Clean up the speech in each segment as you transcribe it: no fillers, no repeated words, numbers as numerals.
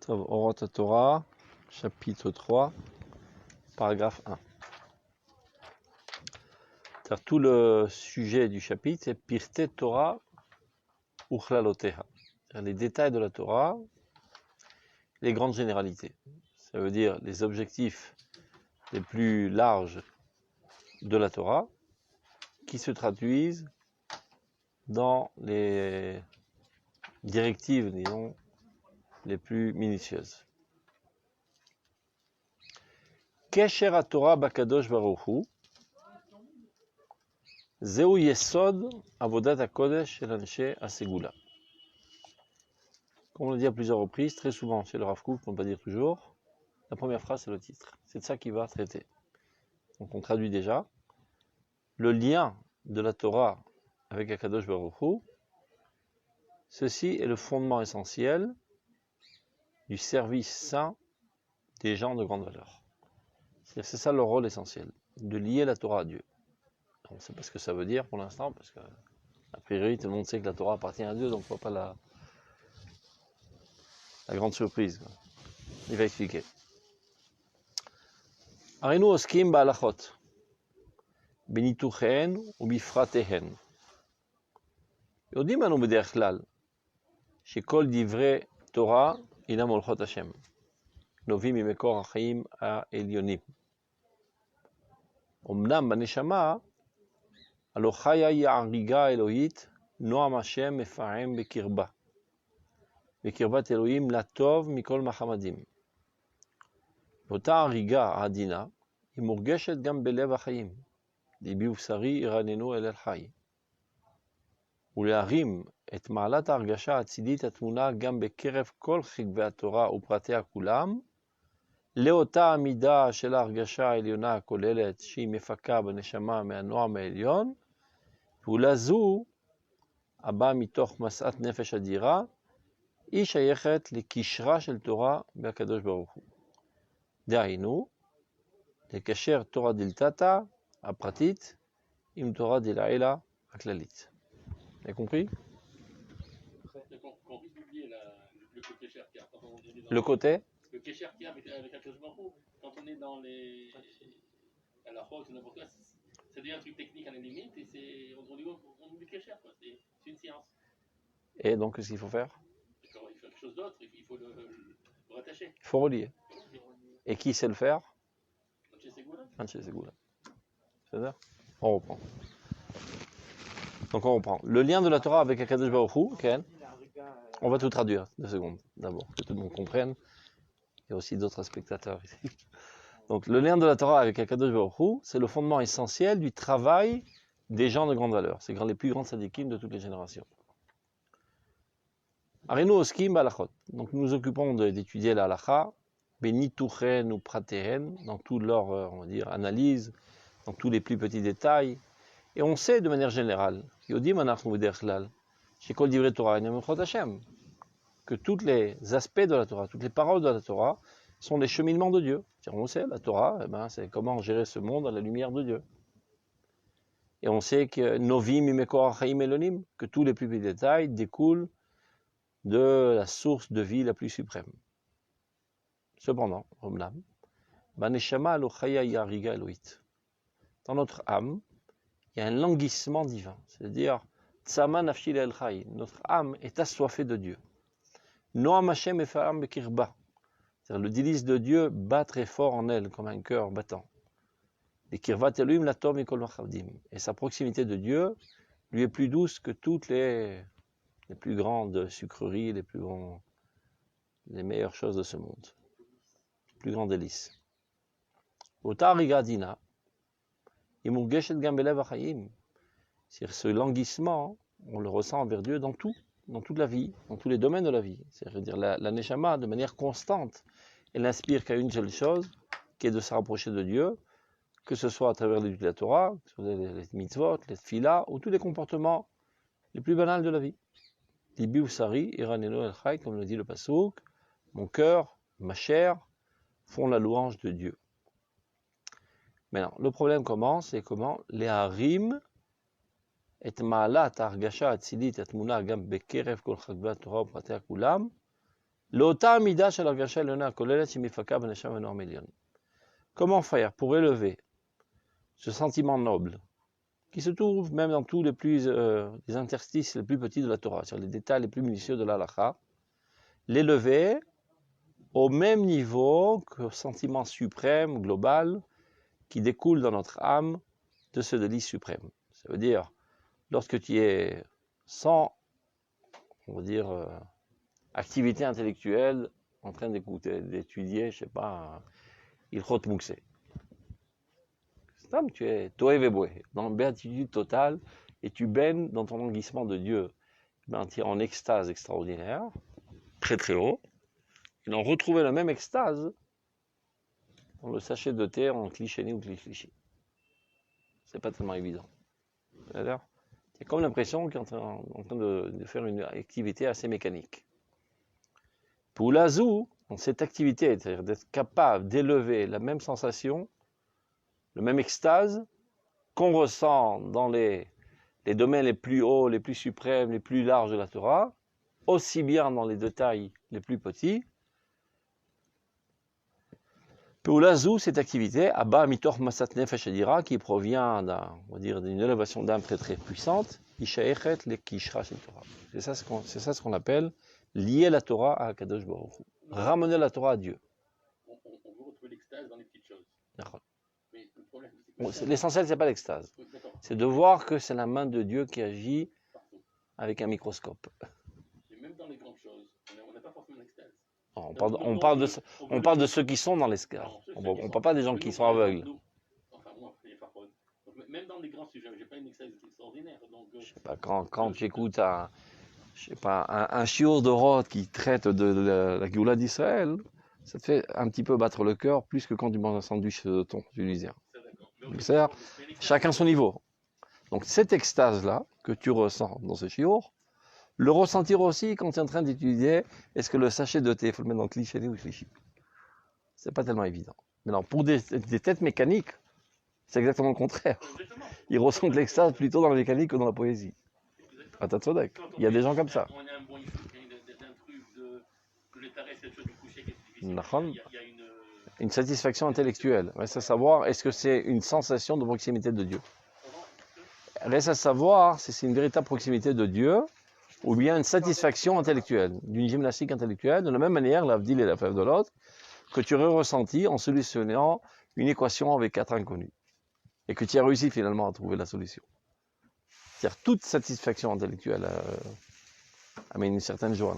Orot Torah, chapitre 3, paragraphe 1. Tout le sujet du chapitre, c'est Pirte Torah Uchlaloteha. Les détails de la Torah, les grandes généralités. Ça veut dire les objectifs les plus larges de la Torah qui se traduisent dans les directives, disons, les plus minutieuses. Kesher HaTorah Bakadosh Baruch Hu Zeu Yesod Avodat HaKodesh Shel Anshe HaSegula. Comme on l'a dit à plusieurs reprises, très souvent chez le Rav Kook, pour ne pas dire toujours, la première phrase c'est le titre. C'est de ça qu'il va traiter. Donc on traduit déjà. Le lien de la Torah avec HaKadosh Baruch Hu, ceci est le fondement essentiel du service saint des gens de grande valeur. C'est ça leur rôle essentiel, de lier la Torah à Dieu. On ne sait pas ce que ça veut dire pour l'instant, parce que a priori tout le monde sait que la Torah appartient à Dieu, donc on ne voit pas la grande surprise. Il va expliquer. Arinu oskim ba'alachot, benituchen ou bifratehen. יודעים אנו בדרך כלל שכל דברי תורה אינם הולכות השם, נובעים ממקור החיים העליונים. אמנם בנשמה, הלא חיה היא ההריגה האלוהית, נועם השם מפעם בקרבה. בקרבת אלוהים לטוב מכל מחמדים. ואותה הריגה העדינה היא מורגשת גם בלב החיים. ליבי ובשרי ירננו אל החי. ולהרים את מעלת ההרגשה הצידית התמונה גם בקרב כל חגבי התורה ופרטיה כולם, לאותה המידה של ההרגשה העליונה הכוללת שהיא מפקה בנשמה מהנועם העליון, פעולה זו, הבאה מתוך מסעת נפש אדירה, היא שייכת לקשרה של תורה בהקדוש ברוך הוא. דהיינו, לקשר תורה דלתתא הפרטית עם תורה דלעילא הכללית. Vous avez compris? Le côté? Le Kesher qu'il y a avec Akadosh Baruch Hu, quand on est dans les. À la fois, n'importe quoi, ça devient un truc technique à la limite, et on dit le Kesher, quoi. C'est une science. Et donc, qu'est-ce qu'il faut faire? Il faut quelque chose d'autre, il faut le rattacher. Il faut relier. Et qui sait le faire? Anshe Segula. C'est-à-dire? On reprend. Donc on reprend. Le lien de la Torah avec HaKadosh Baruch Hu, Ken, on va tout traduire, 2 secondes, d'abord, que tout le monde comprenne. Il y a aussi d'autres spectateurs ici. Donc le lien de la Torah avec HaKadosh Baruch Hu, c'est le fondement essentiel du travail des gens de grande valeur. C'est les plus grands tzadikim de toutes les générations. Arinu oskim ba'alachot. Donc nous nous occupons d'étudier la halacha, benituchen ou pratehen, dans toute leur, on va dire, analyse, dans tous les plus petits détails. Et on sait de manière générale, que tous les aspects de la Torah, toutes les paroles de la Torah sont les cheminements de Dieu. On sait, la Torah, c'est comment gérer ce monde à la lumière de Dieu. Et on sait que Novim Imekor Chaim Elonim, que tous les plus petits détails découlent de la source de vie la plus suprême. Cependant, dans notre âme, il y a un languissement divin, c'est-à-dire Tzama nafshi le'el chai, notre âme est assoiffée de Dieu. Noam Hashem efa'am bekirba, c'est-à-dire le délice de Dieu bat très fort en elle comme un cœur battant. Et kirvat Elohim latov mikol machavdim, et sa proximité de Dieu lui est plus douce que toutes les plus grandes sucreries, les meilleures choses de ce monde, les plus grands délices. Ota rigadina. C'est-à-dire ce languissement, on le ressent envers Dieu dans tout, dans toute la vie, dans tous les domaines de la vie. C'est-à-dire la neshama, de manière constante, elle n'inspire qu'à une seule chose, qui est de se rapprocher de Dieu, que ce soit à travers l'étude de la Torah, que ce soit les mitzvot, les tfilah, ou tous les comportements les plus banals de la vie. Libi usari, iraneno el chai, comme le dit le Passouk, mon cœur, ma chair, font la louange de Dieu. Maintenant, le problème commence, c'est comment les harim et ma'alat hargasha atzilit et muna gam bekerev kol chagvat Torah upratea kulam L'ota mida shel hargasha elona kolelet shemifaka b'neshama venor million. Comment faire pour élever ce sentiment noble qui se trouve même dans tous les interstices les plus petits de la Torah, sur les détails les plus minutieux de la halakha, l'élever au même niveau que le sentiment suprême, global, qui découle dans notre âme de ce délice suprême. Ça veut dire, lorsque tu es sans, on va dire, activité intellectuelle, en train d'étudier, je sais pas, Ilchot Mouksé. Tu es Toev et Boé, dans la béatitude totale, et tu baignes dans ton languissement de Dieu. Ben, tu es en extase extraordinaire, très très haut. Et d'en retrouver la même extase dans le sachet de thé en Klichéni ou Klichlichi. C'est pas tellement évident. C'est-à-dire, tu as comme l'impression qu'il est en train de faire une activité assez mécanique. Pour l'azou, dans cette activité, c'est-à-dire d'être capable d'élever la même sensation, le même extase qu'on ressent dans les domaines les plus hauts, les plus suprêmes, les plus larges de la Torah, aussi bien dans les détails les plus petits. Pour l'azou, cette activité, Abba Mitor Masat Nefesh Adira, qui provient d'une élévation d'âme très très puissante, Ishaechet le Kishra Shel Torah. C'est ça ce qu'on appelle lier la Torah à Kadosh Baruch Hu. Ramener la Torah à Dieu. On veut retrouver l'extase dans les petites choses. Mais le problème, l'essentiel, c'est pas l'extase. C'est de voir que c'est la main de Dieu qui agit avec un microscope. Et même dans les grandes choses, on n'a pas forcément l'extase. On parle de ceux qui sont dans l'extase. On ne parle pas des gens qui sont aveugles. Enfin, moi, même dans les grands sujets, je n'ai pas une extase extraordinaire. Donc, je sais pas, quand tu écoutes un shiur de Roth qui traite de la Géoula d'Israël, ça te fait un petit peu battre le cœur plus que quand tu manges un sandwich de thon tunisien. C'est-à-dire, chacun son niveau. Donc cette extase-là que tu ressens dans ce shiur, le ressentir aussi quand tu es en train d'étudier, est-ce que le sachet de thé, il faut le mettre dans le cliché ou le cliché. C'est pas tellement évident. Maintenant, pour des têtes mécaniques, c'est exactement le contraire. Ils ressentent l'extase plutôt dans la mécanique que dans la poésie. Atatsodek. Il y a des gens comme ça. On a un bon d'un truc de l'étaré, cette chose du coucher qui est difficile. Il y a une satisfaction intellectuelle. Reste à savoir, est-ce que c'est une sensation de proximité de Dieu? Reste à savoir si c'est une véritable proximité de Dieu ou bien une satisfaction intellectuelle, d'une gymnastique intellectuelle, de la même manière, l'Avdil et la fève de l'autre, que tu aurais ressenti en solutionnant une équation avec 4 inconnus. Et que tu as réussi finalement à trouver la solution. C'est-à-dire toute satisfaction intellectuelle amène une certaine joie.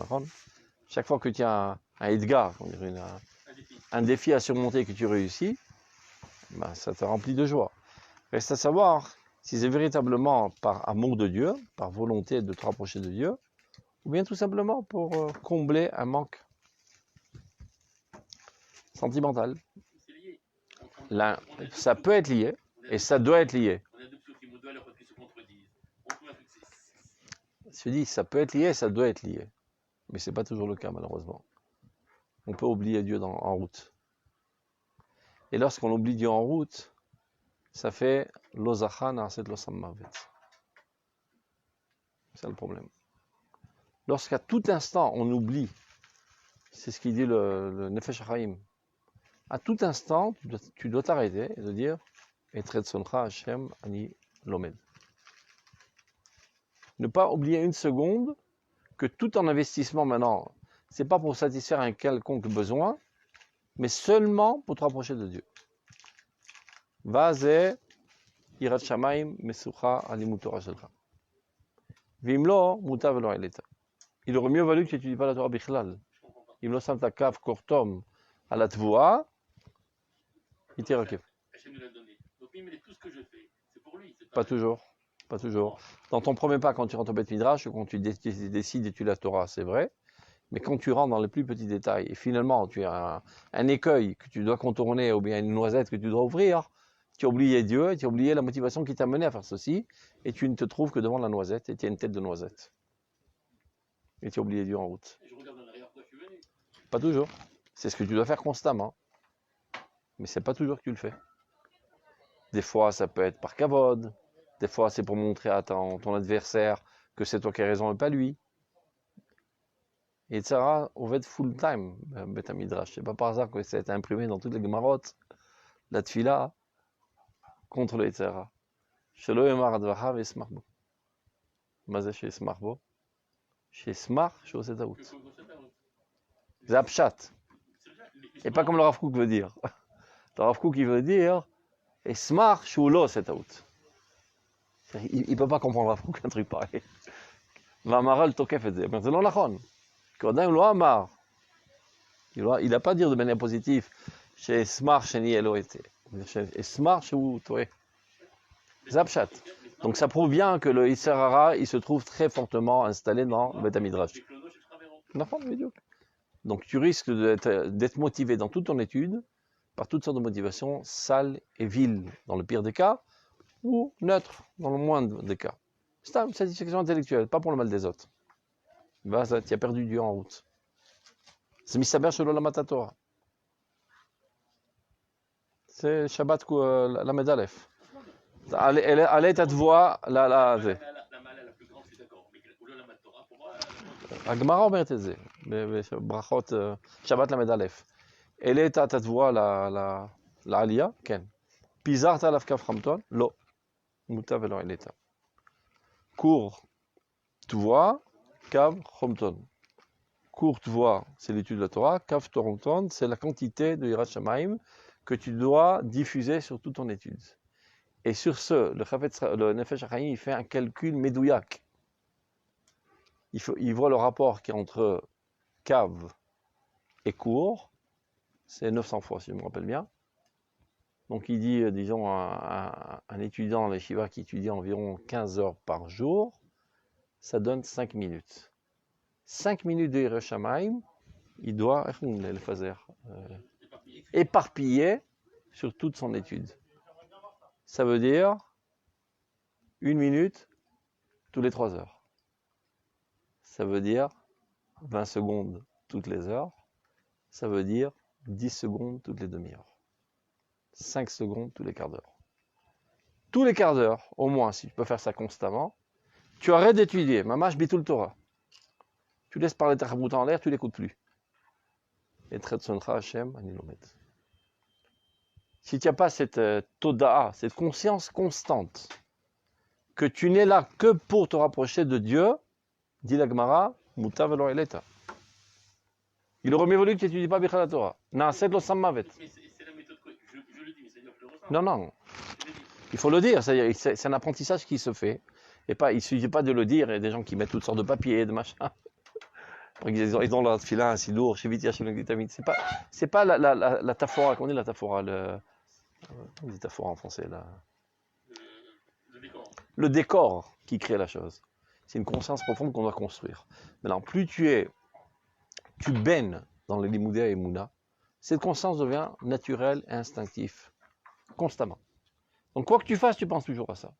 Chaque fois que tu as un Edgar, un défi à surmonter que tu réussis, ben, ça te remplit de joie. Reste à savoir si c'est véritablement par amour de Dieu, par volonté de te rapprocher de Dieu, ou bien tout simplement pour combler un manque sentimental. Là, ça peut être lié, et ça doit être lié. Je dis, ça peut être lié, ça doit être lié. Mais ce n'est pas toujours le cas, malheureusement. On peut oublier Dieu en route. Et lorsqu'on oublie Dieu en route, ça fait l'ozachan aset losammavet. C'est le problème. Lorsqu'à tout instant, on oublie, c'est ce qu'il dit le Nefesh HaChaim, à tout instant, tu dois t'arrêter et de dire Etret soncha Hashem ani lomed. Ne pas oublier une seconde que tout en investissement maintenant, c'est pas pour satisfaire un quelconque besoin, mais seulement pour te rapprocher de Dieu. Vaze irat shamaim mesucha alimut Torah shelcha. Vimlo muta velo eleta. Il aurait mieux valu que tu n'étudies pas la Torah bichlal. Imlo samta kav kortom à la tvoa, il t'y rakif. Hachem nous l'a donné. Donc il me dit tout ce que je fais, c'est pour lui. Pas toujours. Pas toujours. Dans ton premier pas, quand tu rentres au Beth Midrash, ou quand tu décides d'étudier la Torah, c'est vrai. Mais quand tu rentres dans les plus petits détails, et finalement tu as un écueil que tu dois contourner, ou bien une noisette que tu dois ouvrir, tu as oublié Dieu, et tu as oublié la motivation qui t'a mené à faire ceci, et tu ne te trouves que devant la noisette, et tu as une tête de noisette. Et tu as oublié Dieu en route. Et je regarde en arrière, pourquoi je suis venu. Pas toujours. C'est ce que tu dois faire constamment. Mais c'est pas toujours que tu le fais. Des fois, ça peut être par kavod. Des fois, c'est pour montrer à ton adversaire que c'est toi qui as raison et pas lui. Yetzara, on va être full time, Bet Midrash. C'est pas par hasard que ça a été imprimé dans toutes les Gemarotes, la Tfila, contre le Yetzara. Shelo Yomar Advacha Vesmach Bo. Mazé chez Smach Bo. Chez Smach, chez Osetaout. C'est Apshat. Et pas comme le Rav Kook veut dire. Le Rav Kook, il veut dire, et Smach, chez Lo Osetaout. Il ne peut pas comprendre Rav Kook un truc pareil. Vamaral Tokef et Zé. Mais c'est non nachon. Kodem lo amar. Il n'a pas à dire de manière positive chez Smar chez Nielo était. Chez Smar chez où toi. Zapchat. Donc ça prouve bien que le Isserara, il se trouve très fortement installé dans le Beth Midrash. Donc tu risques d'être motivé dans toute ton étude par toutes sortes de motivations sales et viles dans le pire des cas ou neutres dans le moindre des cas. C'est une satisfaction intellectuelle, pas pour le mal des autres. Tu as perdu Dieu en route. C'est Misaber Shelo Lamata Torah. C'est Shabbat la Medalef. Elle est à te voir la plus grande, je suis d'accord. Mais au lieu de la Torah, pour moi. Agmara אומרת את זה, בברכות שבת ל"א. העלית את התבואה לעלייה? כן. פיזרת עליו כף חמטון? לא. מוטב ולא העלית. Cours תבואה, קו חמטון. Cours תבואה, c'est l'étude de la Torah. Kav חמטון, c'est la quantité de Yirat Shamaim que tu dois diffuser sur toute ton étude. Et sur ce, le Nefesh HaChaim, il fait un calcul médouillac. Il voit le rapport qui est entre cave et cours, c'est 900 fois si je me rappelle bien. Donc il dit, disons, un étudiant dans les Shiva qui étudie environ 15 heures par jour, ça donne 5 minutes. 5 minutes de Yirat Shamaim, il doit éparpiller sur toute son étude. Ça veut dire 1 minute tous les 3 heures. Ça veut dire 20 secondes toutes les heures. Ça veut dire 10 secondes toutes les demi-heures. 5 secondes tous les quarts d'heure. Tous les quarts d'heure, au moins, si tu peux faire ça constamment, tu arrêtes d'étudier. Mamash Bitul Torah. Tu laisses parler ta chabouta en l'air, tu l'écoutes plus. Et Tretzoncha Hashem Anilomet. Si tu n'as pas cette toda'a, cette conscience constante, que tu n'es là que pour te rapprocher de Dieu, dit la Gemara, Mutav velo eleta. Il aurait mieux voulu que tu n'étudies pas Bichal Torah. Na'aset lo sammavet. Mais c'est la méthode que je le dis, mais c'est-à-dire que je le ressens. Non. Il faut le dire, c'est un apprentissage qui se fait. Et pas, il ne suffit pas de le dire, il y a des gens qui mettent toutes sortes de papiers, de machins. Ils ont leur filin ainsi lourd, chez Vitia, chez Vitamine. C'est pas la taphora, qu'on dit la taphora, on dit taphora en français, Le décor. Le décor qui crée la chose. C'est une conscience profonde qu'on doit construire. Maintenant, plus tu baignes dans les Limoudé et Mouna, cette conscience devient naturelle et instinctive, constamment. Donc quoi que tu fasses, tu penses toujours à ça.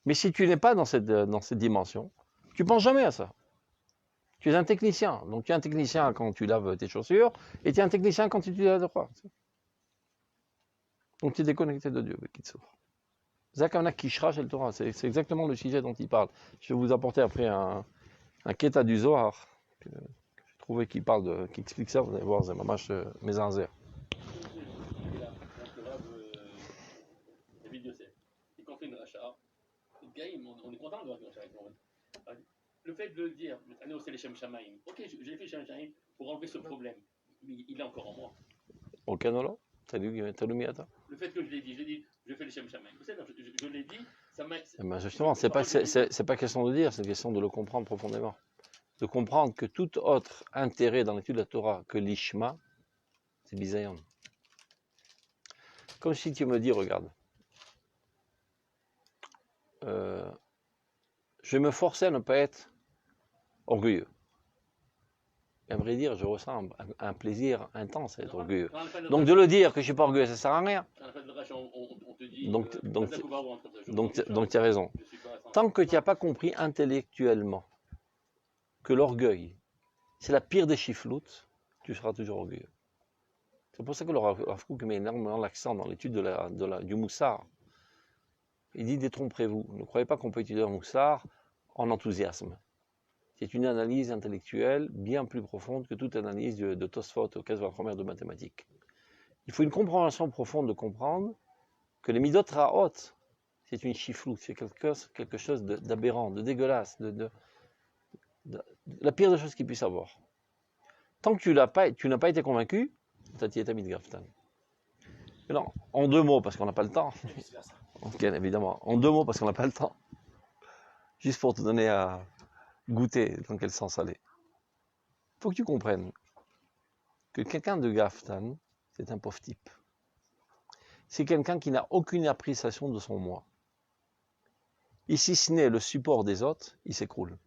Mais si tu n'es pas dans cette dimension, tu ne penses jamais à ça. Tu es un technicien. Donc tu es un technicien quand tu laves tes chaussures, et tu es un technicien quand tu étudies la Torah. Donc tu es déconnecté de Dieu, Bekitsour. Zakana Kishra chez le Torah, c'est exactement le sujet dont il parle. Je vais vous apporter après un Keta du Zohar, que j'ai trouvé qui explique ça, vous allez voir, c'est mamash mésanzer. David Yosef. Et quand on fait une rachat, on est content de voir une rachat. Le fait de le dire, allez au Shem Shamaim, ok, j'ai fait Shem Shamaim pour enlever ce problème, mais il est encore en moi. Ok, non, non. Le fait que je l'ai dit, je fais le Shem Shamaim. Je l'ai dit, ça m'a. Ben justement, c'est pas question de dire, c'est question de le comprendre profondément. De comprendre que tout autre intérêt dans l'étude de la Torah que l'Ishma, c'est bisayon. Comme si tu me dis, regarde, je vais me forcer à ne pas être orgueilleux. Et à vrai dire, je ressens un plaisir intense à être orgueilleux. Donc de le dire que je ne suis pas orgueilleux, ça ne sert à rien. Donc tu as raison. Tant que tu n'as pas compris intellectuellement que l'orgueil, c'est la pire des chifloutes, tu seras toujours orgueilleux. C'est pour ça que le Rav Kook met énormément l'accent dans l'étude du Moussar. Il dit détrompez-vous. Ne croyez pas qu'on peut étudier un Moussar en enthousiasme. c'est une analyse intellectuelle bien plus profonde que toute analyse de Tosfot au cas de la première de mathématiques. Il faut une compréhension profonde de comprendre que les midot ra'ot, c'est une chifloute, c'est quelque chose d'aberrant, de dégueulasse, de la pire des choses qu'il puisse avoir. Tant que tu n'as pas été convaincu, tu es mis de Gaftan. Non, en 2 mots, parce qu'on n'a pas le temps. Ok, évidemment. En 2 mots, parce qu'on n'a pas le temps. Juste pour te donner à goûter dans quel sens aller. Il faut que tu comprennes que quelqu'un de Gaftan, c'est un pauvre type. C'est quelqu'un qui n'a aucune appréciation de son moi. Et si ce n'est le support des autres, il s'écroule.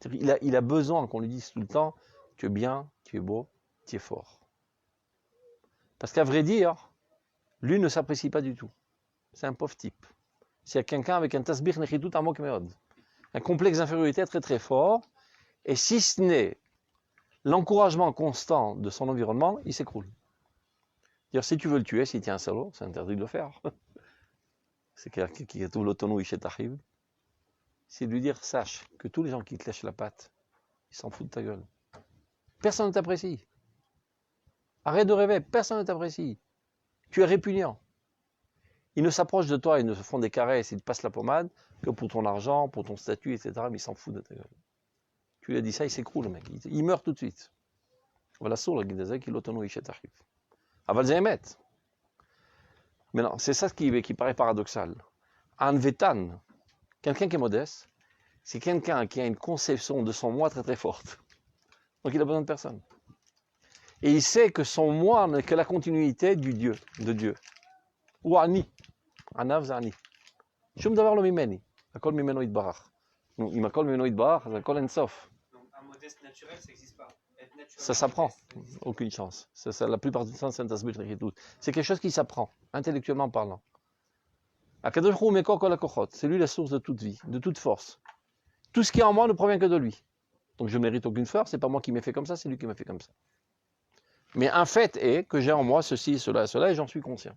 Il a besoin qu'on lui dise tout le temps, tu es bien, tu es beau, tu es fort. Parce qu'à vrai dire, lui ne s'apprécie pas du tout. C'est un pauvre type. C'est quelqu'un avec un tasbih nechitout amok meod. Un complexe d'infériorité très très fort. Et si ce n'est l'encouragement constant de son environnement, il s'écroule. Dire si tu veux le tuer, s'il tient un salaud, c'est interdit de le faire. C'est quelqu'un qui a tout l'autonomie chez Tahib. C'est de lui dire, sache que tous les gens qui te lèchent la patte, ils s'en foutent de ta gueule. Personne ne t'apprécie. Arrête de rêver, personne ne t'apprécie. Tu es répugnant. Ils ne s'approchent de toi, ils ne se font des caresses, ils te passent la pommade que pour ton argent, pour ton statut, etc. Mais ils s'en foutent de ta gueule. Tu lui as dit ça, il s'écroule, le mec. Il meurt tout de suite. Voilà ça, le guide qui l'autonomie chez Tahib. Aval Zémet. Mais non, c'est ça qui paraît paradoxal. Un Vetan, quelqu'un qui est modeste, c'est quelqu'un qui a une conception de son moi très très forte. Donc il a besoin de personne. Et il sait que son moi n'est que la continuité du Dieu, de Dieu. Ou Ani. Anav Zani. Shum davar lo mimeni. Akol mimeno itbarach. Il m'accole mimeno itbarach, c'est akol ensof. Donc un modeste naturel, ça n'existe pas. Être naturel, Ça s'apprend. modeste, Aucune chance. La plupart du temps, c'est un tasbih nechitout. C'est quelque chose qui s'apprend, intellectuellement parlant. Akadosh Hu mekor kol hakochot. C'est lui la source de toute vie, de toute force. Tout ce qui est en moi ne provient que de lui. Donc je ne mérite aucune force, c'est pas moi qui m'ai fait comme ça, c'est lui qui m'a fait comme ça. Mais un fait est que j'ai en moi ceci, cela, et j'en suis conscient.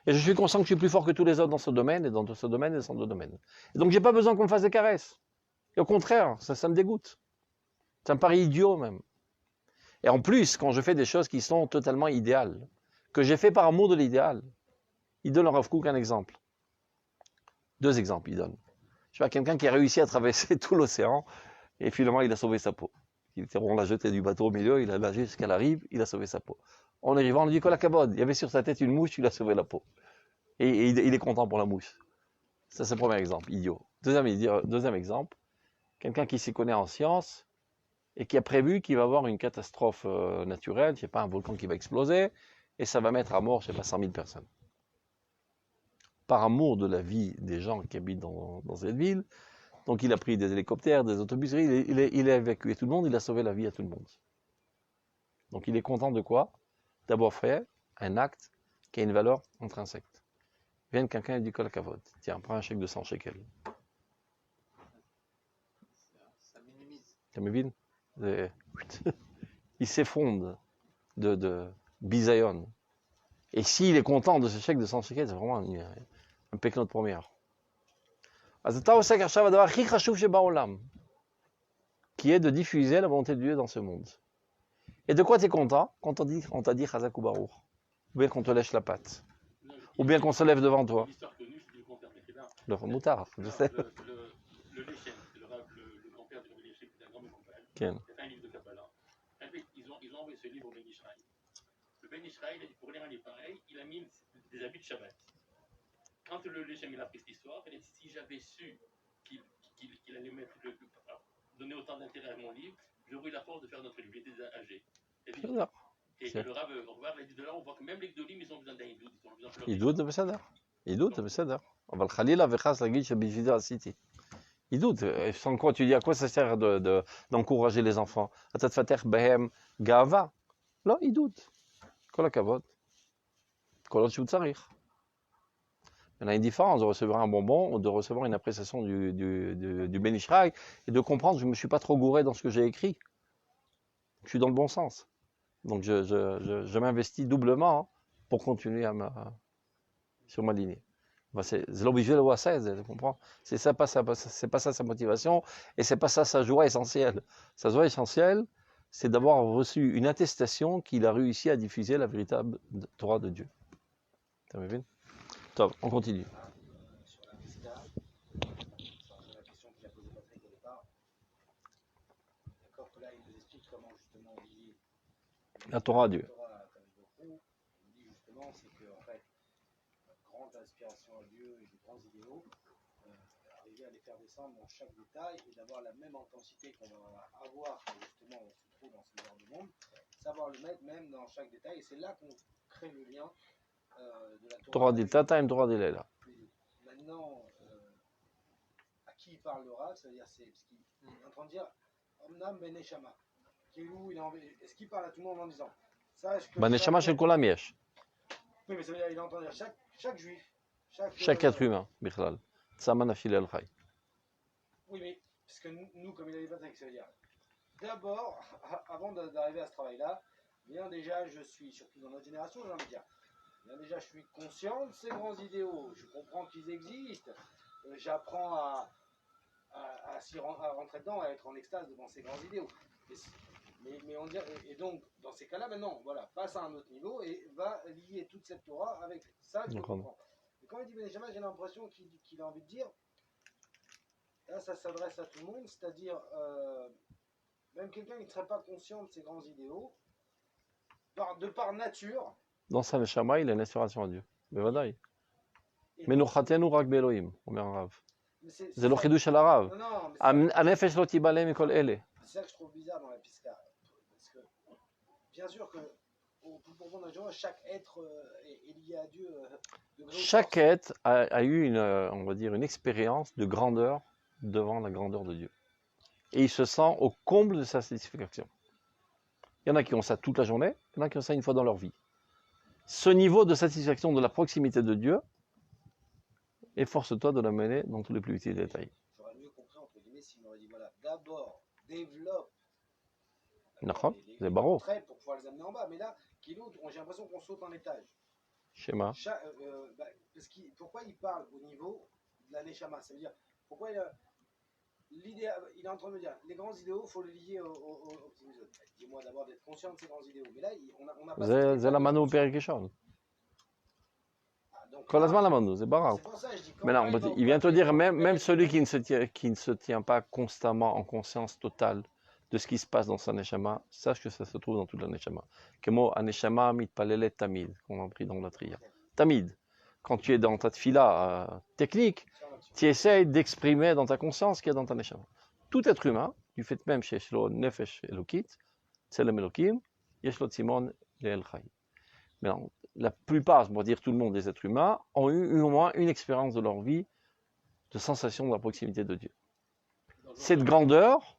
Et je suis conscient que je suis plus fort que tous les autres dans ce domaine, et dans ce domaine, et dans ce domaine. Et donc j'ai pas besoin qu'on me fasse des caresses. Et au contraire, ça me dégoûte. Ça me paraît idiot même. Et en plus, quand je fais des choses qui sont totalement idéales, que j'ai fait par amour de l'idéal, il donne au Rav Kook un exemple. 2 exemples, il donne. Je vois quelqu'un qui a réussi à traverser tout l'océan, et finalement il a sauvé sa peau. On l'a jeté du bateau au milieu, il a nagé jusqu'à la rive, il a sauvé sa peau. En arrivant, on lui dit Kol hakavod, il y avait sur sa tête une mouche, il a sauvé la peau. Et il est content pour la mouche. Ça, c'est le premier exemple, idiot. Deuxième exemple, quelqu'un qui s'y connaît en sciences et qui a prévu qu'il va y avoir une catastrophe naturelle, je sais pas, un volcan qui va exploser, et ça va mettre à mort, je sais pas, 100 000 personnes. Par amour de la vie des gens qui habitent dans cette ville, donc il a pris des hélicoptères, des autobus, il a évacué tout le monde, il a sauvé la vie à tout le monde. Donc il est content de quoi? D'avoir fait un acte qui a une valeur intrinsèque. Vient quelqu'un et dit Kol hakavod. Tiens, prends un chèque de 100 shekels. ça minimise. Tu m'évines? Il s'effondre de bisayon. Et s'il est content de ce chèque de 100 shekels, c'est vraiment un péknot de première. Qui est de diffuser la volonté de Dieu dans ce monde. Et de quoi tu es content quand on t'a dit Chazak ou Baruch? Ou bien qu'on te lèche la patte? Ou bien qu'on se lève devant toi? L'histoire connue, c'est du grand-père Mekhéda. Le moutard, je sais. Le Léchem, le grand-père du Rabbi Léchem, qui est un grand Mekoupan, Ken. qui a fait un livre de Kabbalah. En fait, ils ont envoyé ce livre au Ben Ishraï. Le Ben Ishraï, il a dit pour lire un livre pareil, il a mis des habits de Shabbat. Quand le Léchem il a pris cette histoire, il a dit si j'avais su qu'il allait donner autant d'intérêt à mon livre, j'aurais eu la force de faire notre livre. Il était déjà âgé. Et le Rav Orvar, il dit de là, on voit que même les Gdolim, ils ont besoin d'un Hidoud. עידוד זה בסדר. עידוד זה בסדר. אבל חלילה וחס להגיד שבשביל זה עשיתי. עידוד, sans quoi tu dis à quoi ça sert d'encourager les enfants? אתה תפתח בהם גאווה? לא, עידוד. כל הכבוד. כל עוד שהוא צריך. Il y a une différence de recevoir un bonbon ou de recevoir une appréciation du Ben Ishraï et de comprendre que je ne me suis pas trop gouré dans ce que j'ai écrit. Je suis dans le bon sens. Donc je m'investis doublement pour continuer sur ma lignée. Bah, c'est l'obligé de voir 16, tu comprends? C'est ça, c'est pas ça sa motivation, et c'est pas ça sa joie essentielle. Sa joie essentielle, c'est d'avoir reçu une attestation qu'il a réussi à diffuser la véritable Torah de Dieu. T'as vu? Top, on continue. Sur la Pista, sur la question qu'il a posée Patrick au départ, d'accord, que là il nous explique comment justement lier La Torah à Dieu. la Torah à Kadosh Baruch Hu. Il nous dit justement c'est que en fait, grande inspiration à Dieu et de grands idéaux, arriver à les faire descendre dans chaque détail et d'avoir la même intensité qu'on va avoir quand justement on se trouve dans ce genre de monde, savoir le mettre même dans chaque détail, et c'est là qu'on crée le lien de la Torah. Torah d'Iltata et Torah d'Ilela. Maintenant, à qui il parle le Rav, c'est-à-dire c'est parce qu'il est en train de dire Omnam ben Neshama. Est-ce qu'il parle à tout le monde en disant sache que Baneshama shel kolam yesh. Oui, mais ça veut dire il est en train de dire chaque juif, Chaque être humain, Bichlal. Tsaman afil el chay. Oui, mais parce que nous comme il a dit Patrick, ça veut dire d'abord, avant d'arriver à ce travail-là, bien déjà, je suis, surtout dans notre génération, j'ai envie de dire, bien déjà, je suis conscient de ces grands idéaux, je comprends qu'ils existent, j'apprends à rentrer dedans, à être en extase devant ces grands idéaux. Mais on dirait, et donc, dans ces cas-là, maintenant, voilà, passe à un autre niveau et va lier toute cette Torah avec ça, je comprends. Et quand il dit Benjamin, j'ai l'impression qu'il a envie de dire, là, ça s'adresse à tout le monde, c'est-à-dire, même quelqu'un qui ne serait pas conscient de ces grands idéaux, de par nature. Dans sa neshama, il a une inspiration à Dieu. Bevadaï. Menuchatenu rak be'Elohim, אומר הרב. זה לא חידוש של הרב. הנפש לא תיבלע מכל אלה. C'est ça que je trouve bizarre dans la Pisca. Parce que, bien sûr que, pour comprendre un jour, chaque être est lié à Dieu. Chaque être a eu on va dire, une expérience de grandeur devant la grandeur de Dieu. Et il se sent au comble de sa satisfaction. Il y en a qui ont ça toute la journée, il y en a qui ont ça une fois dans leur vie. Ce niveau de satisfaction de la proximité de Dieu, efforce-toi de l'amener dans tous les plus petits détails. J'aurais mieux compris, entre guillemets, s'il m'aurait dit, voilà, d'abord, développe les barreaux pour pouvoir les amener en bas. Mais là, j'ai l'impression qu'on saute en étage. Schéma. Pourquoi il parle au niveau de la Neshama? Ça veut dire, pourquoi il est en train de me dire, les grands idéaux, il faut les lier au optimisme. Dis-moi d'abord d'être conscient de ces grands idéaux. Mais là, on a pas... זה למדנו בפרק ראשון. כל הזמן למדנו, זה ברור. Mais là, il vient te dire, même celui qui ne se tient pas constamment en conscience totale de ce qui se passe dans sa neshama, sache que ça se trouve dans toute la neshama. Kemo aneshama mitpalelet tamid, qu'on a appris dans la triya. Tamid. Quand tu es dans ta tfila technique, tu essayes d'exprimer dans ta conscience ce qu'il y a dans ta neshama. Tout être humain, du fait même chez Shlo Nefesh Elokit, Tselem Elokim, Yeshlo Tzimon Le'el Chai. Mais non, la plupart, pour dire tout le monde des êtres humains, ont eu au moins une expérience de leur vie de sensation de la proximité de Dieu. Cette grandeur,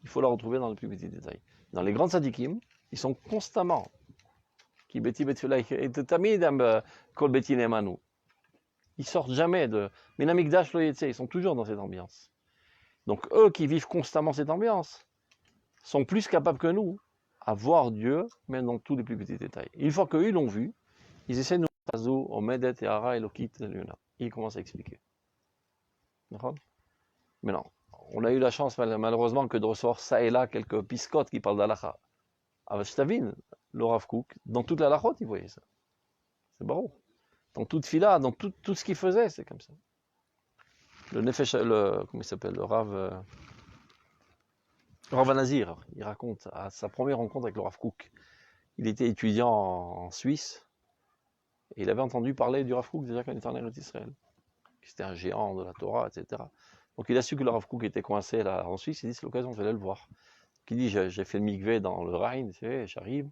il faut la retrouver dans les plus petits détails. Dans les grands tzadikim, ils sont constamment. Ils sortent jamais de. Ils sont toujours dans cette ambiance. Donc eux qui vivent constamment cette ambiance sont plus capables que nous à voir Dieu, même dans tous les plus petits détails. Une fois qu'eux l'ont vu, ils essaient de nous Omedet et Ara Elokit Luna. Ils commencent à expliquer. D'accord? Mais non, on a eu la chance malheureusement que de recevoir ça et là quelques piscottes qui parlent d'Alacha. Avec Shtavin, le Rav Kook, dans toute la Lachot, il voyait ça. C'est barreau. Dans toute fila, dans tout ce qu'il faisait, c'est comme ça. Le Nefesh, comment il s'appelle, le Rav Nazir, il raconte à sa première rencontre avec le Rav Kook. Il était étudiant en Suisse et il avait entendu parler du Rav Kook déjà quand il était en Eretz Israël. C'était un géant de la Torah, etc. Donc il a su que le Rav Kook était coincé là en Suisse, il dit c'est l'occasion, je vais aller le voir. Il dit j'ai fait le mikvé dans le Rhin, j'arrive,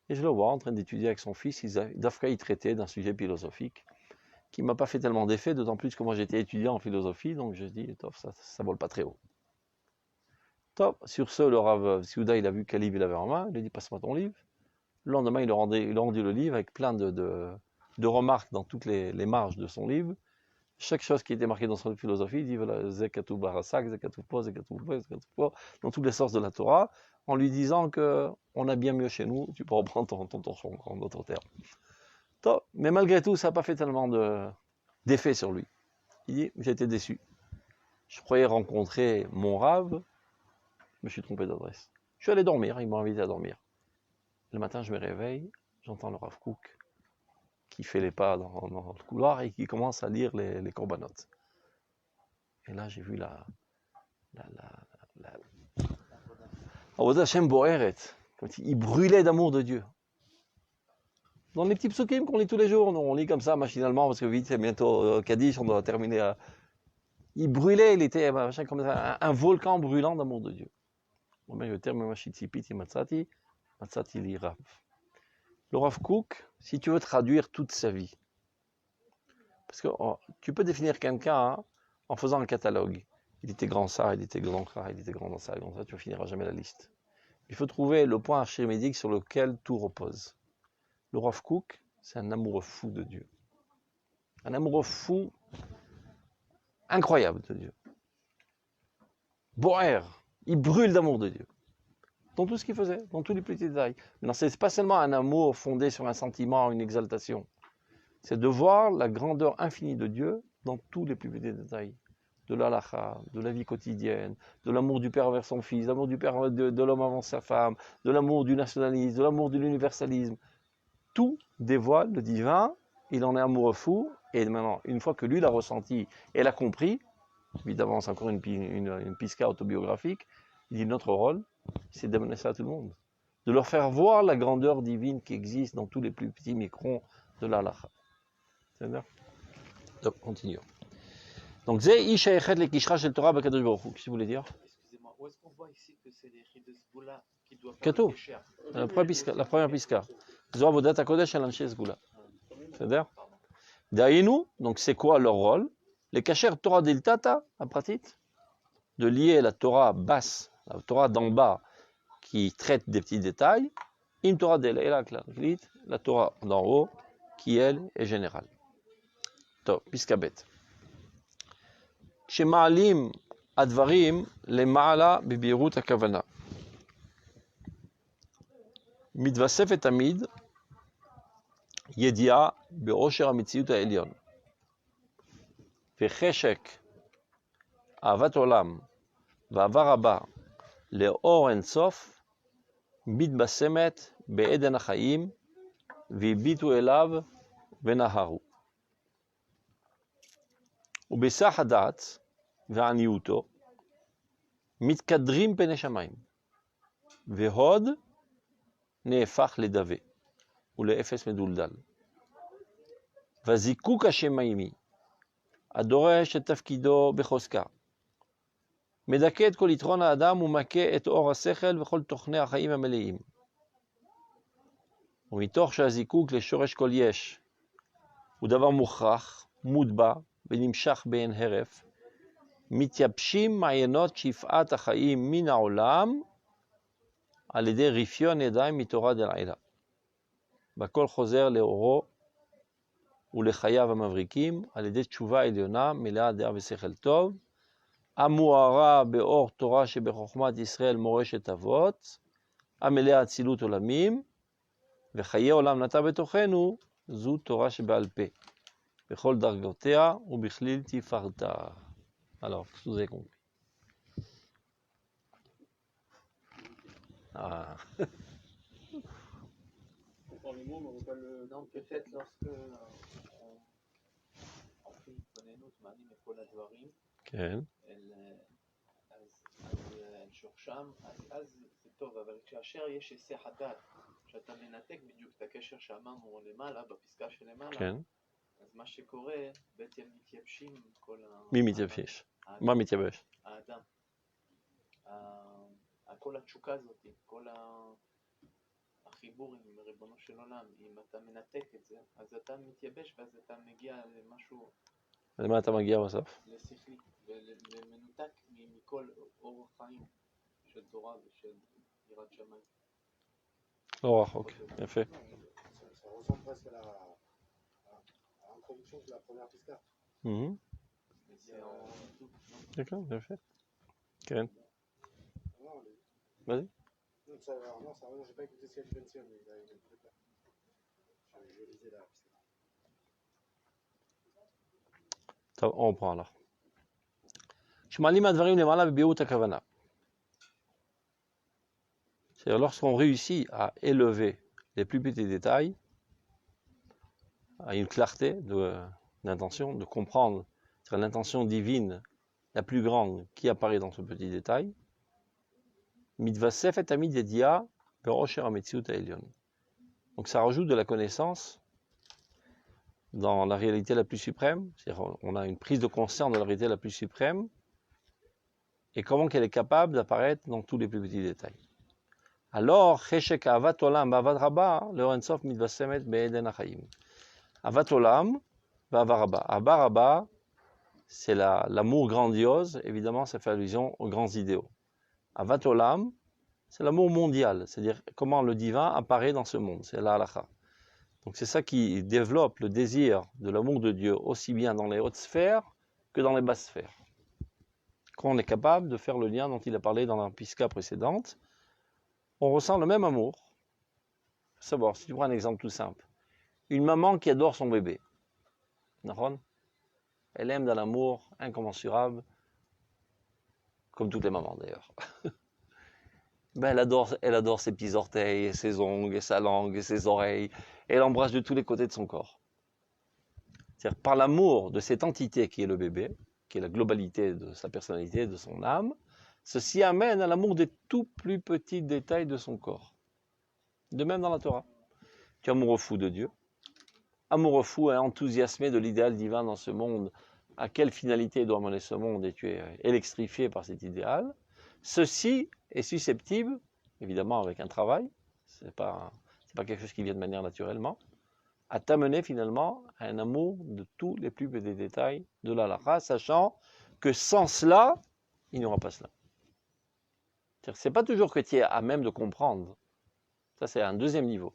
et je le vois en train d'étudier avec son fils, Dafka il traitait d'un sujet philosophique qui ne m'a pas fait tellement d'effet, d'autant plus que moi j'étais étudiant en philosophie, donc je dis, ça vole pas très haut. Top. Sur ce, le Rav Siouda, il a vu quel livre il avait en main, il lui a dit passe-moi ton livre. Le lendemain, il a rendu le livre avec plein de remarques dans toutes les marges de son livre. Chaque chose qui était marquée dans son philosophie, il dit voilà, Zekatou Barasak, Zekatou Po, Zekatou Po, Zekatou Po, dans toutes les sources de la Torah, en lui disant qu'on a bien mieux chez nous, tu peux reprendre ton torchon en d'autres termes. Top. Mais malgré tout, ça n'a pas fait tellement d'effet sur lui. Il dit, j'étais déçu. Je croyais rencontrer mon rave, je me suis trompé d'adresse. Je suis allé dormir, ils m'ont invité à dormir. Le matin, je me réveille, j'entends le Rav Kook qui fait les pas dans le couloir et qui commence à lire les corbanotes. Et là, j'ai vu Avodat Hashem Boeret, il brûlait d'amour de Dieu. Dans les petits psukim qu'on lit tous les jours, on lit comme ça machinalement parce que vite, c'est bientôt Kaddish, on doit terminer. Il brûlait, il était comme ça, un volcan brûlant d'amour de Dieu. Le terme Machitsipiti Matsati, Matsati li Rav. Le Rav Kook, si tu veux traduire toute sa vie, parce que tu peux définir quelqu'un en faisant un catalogue. Il était grand ça, il était grand ça, il était grand dans ça, tu ne finiras jamais la liste. Il faut trouver le point archimédique sur lequel tout repose. Le Rav Kook, c'est un amoureux fou de Dieu. Un amoureux fou incroyable de Dieu. Boer, il brûle d'amour de Dieu. Dans tout ce qu'il faisait, dans tous les petits détails. Mais non, ce n'est pas seulement un amour fondé sur un sentiment, une exaltation. C'est de voir la grandeur infinie de Dieu dans tous les plus petits détails. De l'halakha, de la vie quotidienne, de l'amour du père envers son fils, de l'amour du père de l'homme avant sa femme, de l'amour du nationalisme, de l'amour de l'universalisme. Tout dévoile le divin, il en est amoureux fou, et maintenant, une fois que lui l'a ressenti et l'a compris, évidemment c'est encore une pisca autobiographique, il dit notre rôle, c'est d'amener ça à tout le monde. De leur faire voir la grandeur divine qui existe dans tous les plus petits microns de l'halakha. C'est-à-dire ? Donc, continuons. Donc, Zé Isha Echet le Kishra Shel Torah Bakadosh Baruch Hu. Qu'est-ce que vous voulez dire ? Excusez-moi, où est-ce qu'on voit ici que c'est les Chides Sgoula qui doivent faire Kato. le Kesher? La première pisca. Zohar Vodat HaKodesh Al Anshe Sgoula. C'est-à-dire ? Daïnou, donc c'est quoi leur rôle ? Les Kasher Torah Diltata, à pratit, de lier la Torah basse, la Torah d'en bas, qui traite des petits détails, Im Torah Del Ela Klarklit, la Torah d'en haut, qui elle est générale. טוב, פסקה ב' כשמעלים הדברים למעלה בבהירות הכוונה, מתווספת תמיד ידיעה בעושר המציאות העליון, וחשק אהבת עולם ואהבה רבה לאור אינסוף מתבשמת בעדן החיים, והביטו אליו ונהרו. ובסך הדעת ועניותו מתקדרים פני שמיים, והוד נהפך לדווה ולאפס מדולדל. והזיקוק השמיימי הדורש את תפקידו בחוזקה מדכא את כל יתרון האדם ומכה את אור השכל וכל תוכני החיים המלאים. ומתוך שהזיקוק לשורש כל יש הוא דבר מוכרח, מוטבע ונמשך בעין הרף, מתייבשים מעיינות שפעת החיים מן העולם על ידי רפיון ידיים מתורה דלעילה. והכל חוזר לאורו ולחייו המבריקים על ידי תשובה עליונה מלאה דעה ושכל טוב, המוארה באור תורה שבחוכמת ישראל מורשת אבות, המלאה אצילות עולמים, וחיי עולם נטע בתוכנו, זו תורה שבעל פה. בכל דרגותיה ובכליל תפארתה. Alors, qu'est-ce que vous avez compris? Ah. Non, peut-être lorsque on fait התבוננות מעלים את כל הדברים, כן. אל שורשם, אז זה טוב, אבל כאשר יש היסח הדעת, כשאתה מנתק בדיוק את הקשר שאמרנו למעלה, בפסקה שלמעלה, כן. אז מה שקורה, בעצם מתייבשים כל מי מתייבש? מה מתייבש? האדם. כל התשוקה הזאת, כל החיבור עם ריבונו של עולם, אם אתה מנתק את זה, אז אתה מתייבש ואז אתה מגיע למשהו... למה אתה מגיע בסוף? לשכלי, ומנותק מכל אורח חיים של תורה ושל יראת שמיים. לא רחוק, יפה. Ça ressemble presque à l'introduction de la première pisca. D'accord, bien fait. Karen. Vas-y. Non, j'ai pas écouté ce qu'il a dit Ben Sion, mais il a écouté ça. Je lisais la pisca. On reprend alors. Shmalim advarim lemala bebiut hakavana. C'est-à-dire lorsqu'on réussit à élever les plus petits détails, à une clarté d'intention, de comprendre l'intention divine la plus grande qui apparaît dans ce petit détail, mitvasef et amid yedia berocher hametziut haelyon. Donc ça rajoute de la connaissance dans la réalité la plus suprême, c'est-à-dire on a une prise de conscience de la réalité la plus suprême, et comment qu'elle est capable d'apparaître dans tous les plus petits détails. Alors, cheshek avat olam ba'avad rabba, le Ensof mitvasemet be'eden hachaim. Avat olam ba'avad rabba. Avat rabba, c'est l'amour grandiose, évidemment, ça fait allusion aux grands idéaux. Avat olam, c'est l'amour mondial, c'est-à-dire comment le divin apparaît dans ce monde, c'est la halakha. Donc c'est ça qui développe le désir de l'amour de Dieu, aussi bien dans les hautes sphères que dans les basses sphères. Quand on est capable de faire le lien dont il a parlé dans la pisca précédente, on ressent le même amour. Il faut savoir, si tu prends un exemple tout simple, une maman qui adore son bébé, elle aime dans l'amour incommensurable, comme toutes les mamans d'ailleurs. Ben, elle adore ses petits orteils, et ses ongles, et sa langue, et ses oreilles, et elle embrasse de tous les côtés de son corps. C'est-à-dire par l'amour de cette entité qui est le bébé, qui est la globalité de sa personnalité, de son âme, ceci amène à l'amour des tout plus petits détails de son corps. De même dans la Torah. Tu es amoureux fou de Dieu, amoureux fou et enthousiasmé de l'idéal divin dans ce monde, à quelle finalité doit mener ce monde, et tu es électrifié par cet idéal. Ceci est susceptible, évidemment avec un travail, c'est pas quelque chose qui vient de manière naturellement, à t'amener finalement à un amour de tous les plus petits détails de la halakha, sachant que sans cela, il n'y aura pas cela. C'est pas toujours que tu es à même de comprendre. Ça, c'est un deuxième niveau.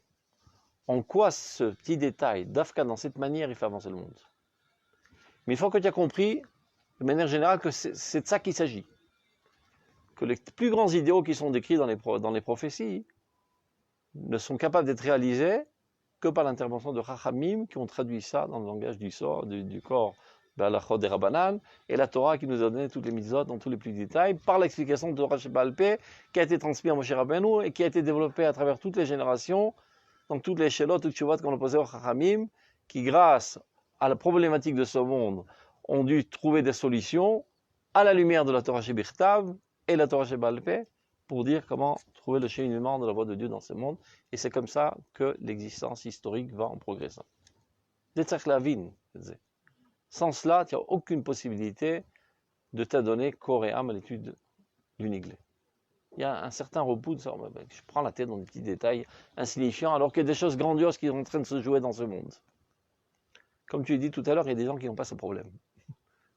En quoi ce petit détail, d'Afka, dans cette manière, il fait avancer le monde. Mais il faut que tu aies compris, de manière générale, que c'est de ça qu'il s'agit. Que les plus grands idéaux qui sont décrits dans les prophéties ne sont capables d'être réalisés que par l'intervention de Chachamim qui ont traduit ça dans le langage du corps Balachot des Rabbanan, et la Torah qui nous a donné toutes les mitzvot dans tous les plus détails, par l'explication de Torah Sheba'al Peh, qui a été transmise à Moshe Rabbeinu et qui a été développée à travers toutes les générations, dans toutes les shelot, toutes les tshuvot qu'on a posées aux Chachamim, qui grâce à la problématique de ce monde ont dû trouver des solutions à la lumière de la Torah Shebichtav et la Torah Sheba'al Peh pour dire comment trouver le cheminement de la voie de Dieu dans ce monde. Et c'est comme ça que l'existence historique va en progressant. Detzach lavin, sans cela, tu n'as aucune possibilité de t'adonner corps et âme à l'étude du Niglé. Il y a un certain repos de ça. Je prends la tête dans des petits détails insignifiants, alors qu'il y a des choses grandioses qui sont en train de se jouer dans ce monde. Comme tu l'as dit tout à l'heure, il y a des gens qui n'ont pas ce problème,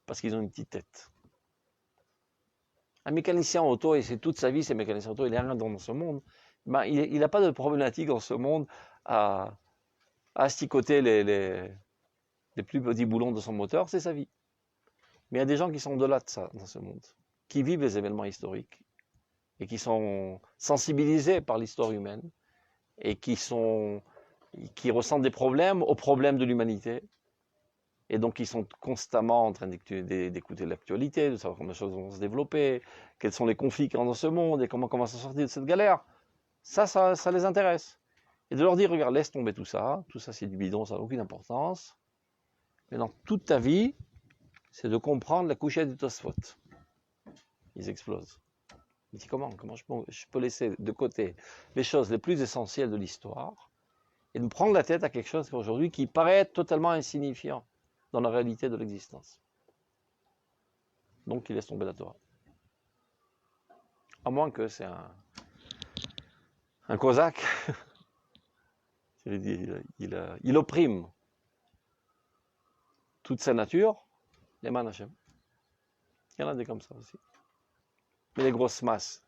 parce qu'ils ont une petite tête. Un mécanicien auto, et c'est toute sa vie, c'est mécanicien auto, il est rien dans ce monde, ben, il n'a pas de problématique dans ce monde à asticoter les plus petits boulons de son moteur, c'est sa vie. Mais il y a des gens qui sont au-delà de ça dans ce monde, qui vivent les événements historiques, et qui sont sensibilisés par l'histoire humaine, et qui ressentent des problèmes aux problèmes de l'humanité, et donc ils sont constamment en train d'écouter l'actualité, de savoir comment les choses vont se développer, quels sont les conflits qu'il y a dans ce monde, et comment s'en sortir de cette galère. Ça les intéresse. Et de leur dire, regarde, laisse tomber tout ça c'est du bidon, ça n'a aucune importance. Mais dans toute ta vie, c'est de comprendre la couchette du Tosfot. Ils explosent. Ils disent comment je peux laisser de côté les choses les plus essentielles de l'histoire et de me prendre la tête à quelque chose aujourd'hui qui paraît totalement insignifiant dans la réalité de l'existence. Donc il laisse tomber la Torah. À moins que c'est un cosaque. Il opprime toute sa nature, les man Hashem. Il y en a des comme ça aussi. Mais les grosses masses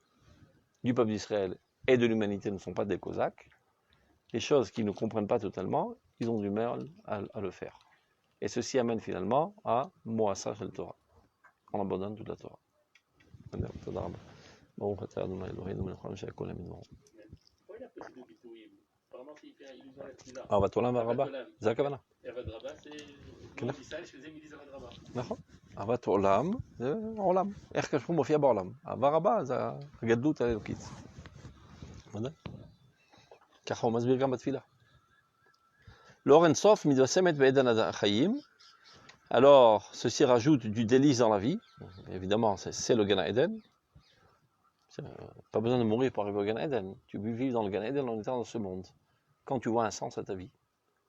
du peuple d'Israël et de l'humanité ne sont pas des cosaques. Les choses qu'ils ne comprennent pas totalement, ils ont du mal à le faire. Et ceci amène finalement à Moassa Shel Torah. On abandonne toute la Torah. Pourquoi il a plus de bitouyim? Apparemment, c'est illusion la Avat olam va rabba. C'est la kavana. Avat rabba, c'est כן. ישראל שזה מילי זרד רבה. נכון. אהבת עולם זה עולם. איך קשור מופיע בעולם? אהבה רבה זה הגדלות האלוקית. ודאי. ככה הוא מסביר גם בתפילה. L'or en sof מתווסמת בעדן החיים. Alors, ceci rajoute du délice dans la vie. Évidemment, c'est le Gan Eden. Pas besoin de mourir pour arriver au Gan Eden. Tu peux vivre dans le Gan Eden en étant dans ce monde. Quand tu vois un sens à ta vie.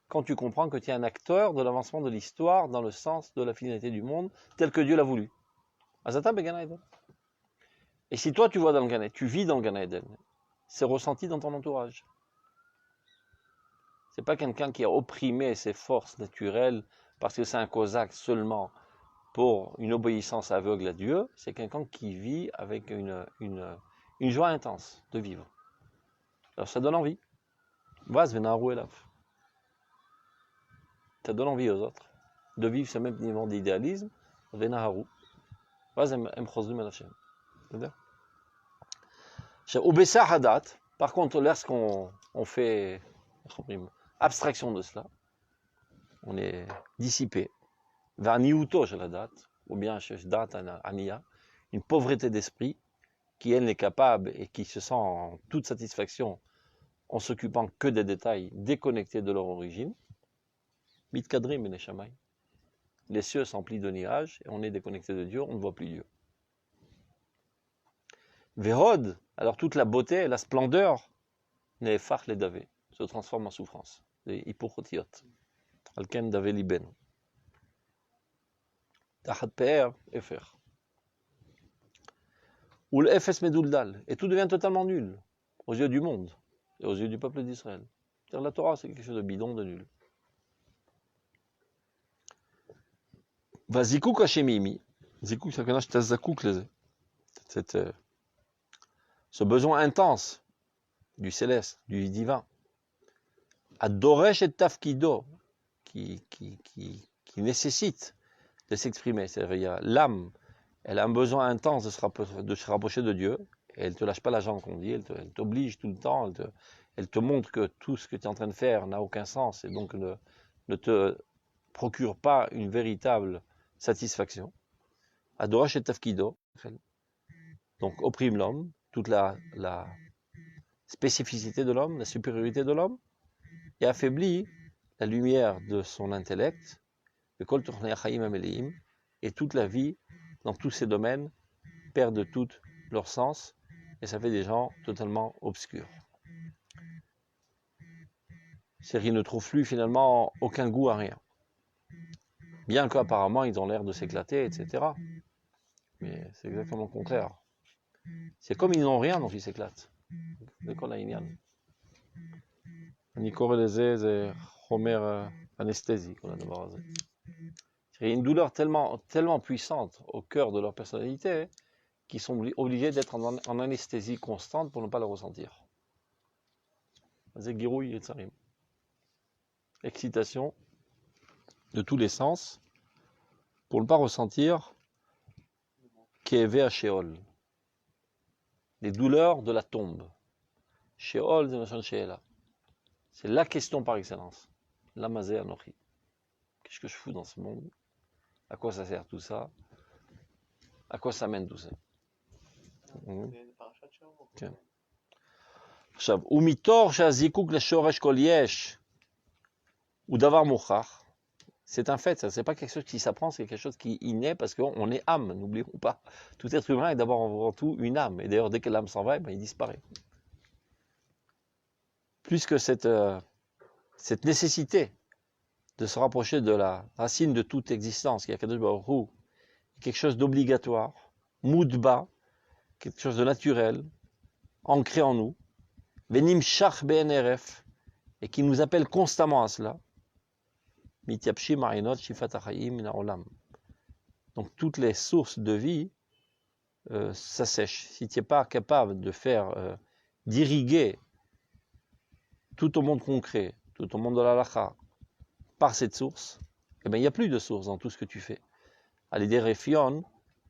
Quand tu comprends que tu es un acteur de l'avancement de l'histoire dans le sens de la finalité du monde, tel que Dieu l'a voulu. Azata be Gan Eden. Et si toi tu vois dans le Gan Eden, tu vis dans le Gan Eden, c'est ressenti dans ton entourage. C'est pas quelqu'un qui a opprimé ses forces naturelles parce que c'est un cosaque seulement pour une obéissance aveugle à Dieu, c'est quelqu'un qui vit avec une joie intense de vivre. Alors ça donne envie. Vaz venaru elav. Ça donne envie aux autres de vivre ce même niveau d'idéalisme. Venaru. Vaz em chosdum el Hashem. C'est-à-dire Ubesa hadat. Par contre, lorsqu'on fait abstraction de cela, on est dissipé vers niuto chez la date, ou bien chez date ania, une pauvreté d'esprit qui elle n'est capable et qui se sent en toute satisfaction en s'occupant que des détails déconnectés de leur origine. Mitkadrim et neshamay. Les cieux s'emplissent de nuages et on est déconnecté de Dieu, on ne voit plus Dieu. Vérod, alors toute la beauté et la splendeur, nefach les davé, se transforme en souffrance. Les hypochotiot. Alken davé liben. Tachat pe'er, efer. Ou l'efes meduldal. Et tout devient totalement nul aux yeux du monde et aux yeux du peuple d'Israël. C'est-à-dire la Torah, c'est quelque chose de bidon, de nul. Vazikouk hashemimi. Zikouk, c'est qu'on a zakouk les. Ce besoin intense du céleste, du divin. Adoresh et tafkido, qui nécessite de s'exprimer. C'est-à-dire, l'âme, elle a un besoin intense de se rapprocher de Dieu, et elle ne te lâche pas la jambe, qu'on dit, elle t'oblige tout le temps, elle te montre que tout ce que tu es en train de faire n'a aucun sens, et donc ne te procure pas une véritable satisfaction. Adoresh et tafkido, donc opprime l'homme, toute la spécificité de l'homme, la supériorité de l'homme, et affaiblit la lumière de son intellect, et toute la vie, dans tous ces domaines, perdent tout leur sens, et ça fait des gens totalement obscurs. C'est-à-dire qu'ils ne trouvent plus finalement aucun goût à rien. Bien qu'apparemment ils ont l'air de s'éclater, etc. Mais c'est exactement le contraire. C'est comme ils n'ont rien, donc ils s'éclatent. C'est qu'on a Inyan. אני קורא לזה, זה חומר אנסתזי, כל הדבר הזה. Il y a une douleur tellement puissante au cœur de leur personnalité qu'ils sont obligés d'être en anesthésie constante pour ne pas le ressentir. C'est girouille et tsarim. Excitation de tous les sens pour ne pas ressentir Kevé à Sheol. Les douleurs de la tombe. Sheol, c'est Machon Sheela. C'est la question par excellence. Lamazé Anochi. Qu'est-ce que je fous dans ce monde? À quoi ça sert tout ça? À quoi ça mène tout ça? עכשיו, ומתוך שהזיקוק לשורש כל יש הוא דבר מוכח, c'est un fait, ça c'est pas quelque chose qui s'apprend, c'est quelque chose qui est inné parce qu'on est âme, n'oublions pas. Tout être humain est d'abord avant tout une âme, et d'ailleurs dès que l'âme s'en va, il disparaît. Puisque cette nécessité de se rapprocher de la racine de toute existence, qui est Kadosh Baruch Hu, quelque chose d'obligatoire, moudba, quelque chose de naturel, ancré en nous, venim shach BNRF, et qui nous appelle constamment à cela, mityapshim ma'inot shifat achayim min ha'olam. Donc toutes les sources de vie s'assèchent. Si tu n'es pas capable de faire, d'irriguer tout au monde concret, tout au monde de la halakha, par cette source, eh bien, il n'y a plus de source dans tout ce que tu fais. Alidé refion,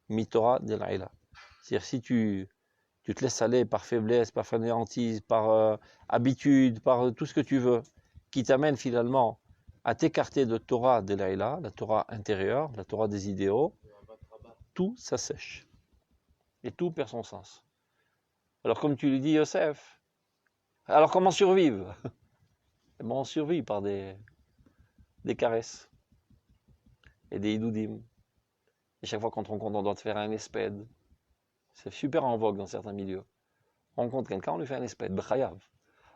mitora de l'aïla. C'est-à-dire, si tu te laisses aller par faiblesse, par fainéantise, par habitude, par tout ce que tu veux, qui t'amène finalement à t'écarter de Torah de Laïla, la Torah intérieure, la Torah des idéaux, tout s'assèche. Et tout perd son sens. Alors comme tu lui dis, Yosef, alors comment survivre? Eh ben, on survit par des caresses et des idoudim. Et chaque fois qu'on te rencontre, on doit te faire un espède. C'est super en vogue dans certains milieux. On rencontre quelqu'un, on lui fait un espède, b'chayav.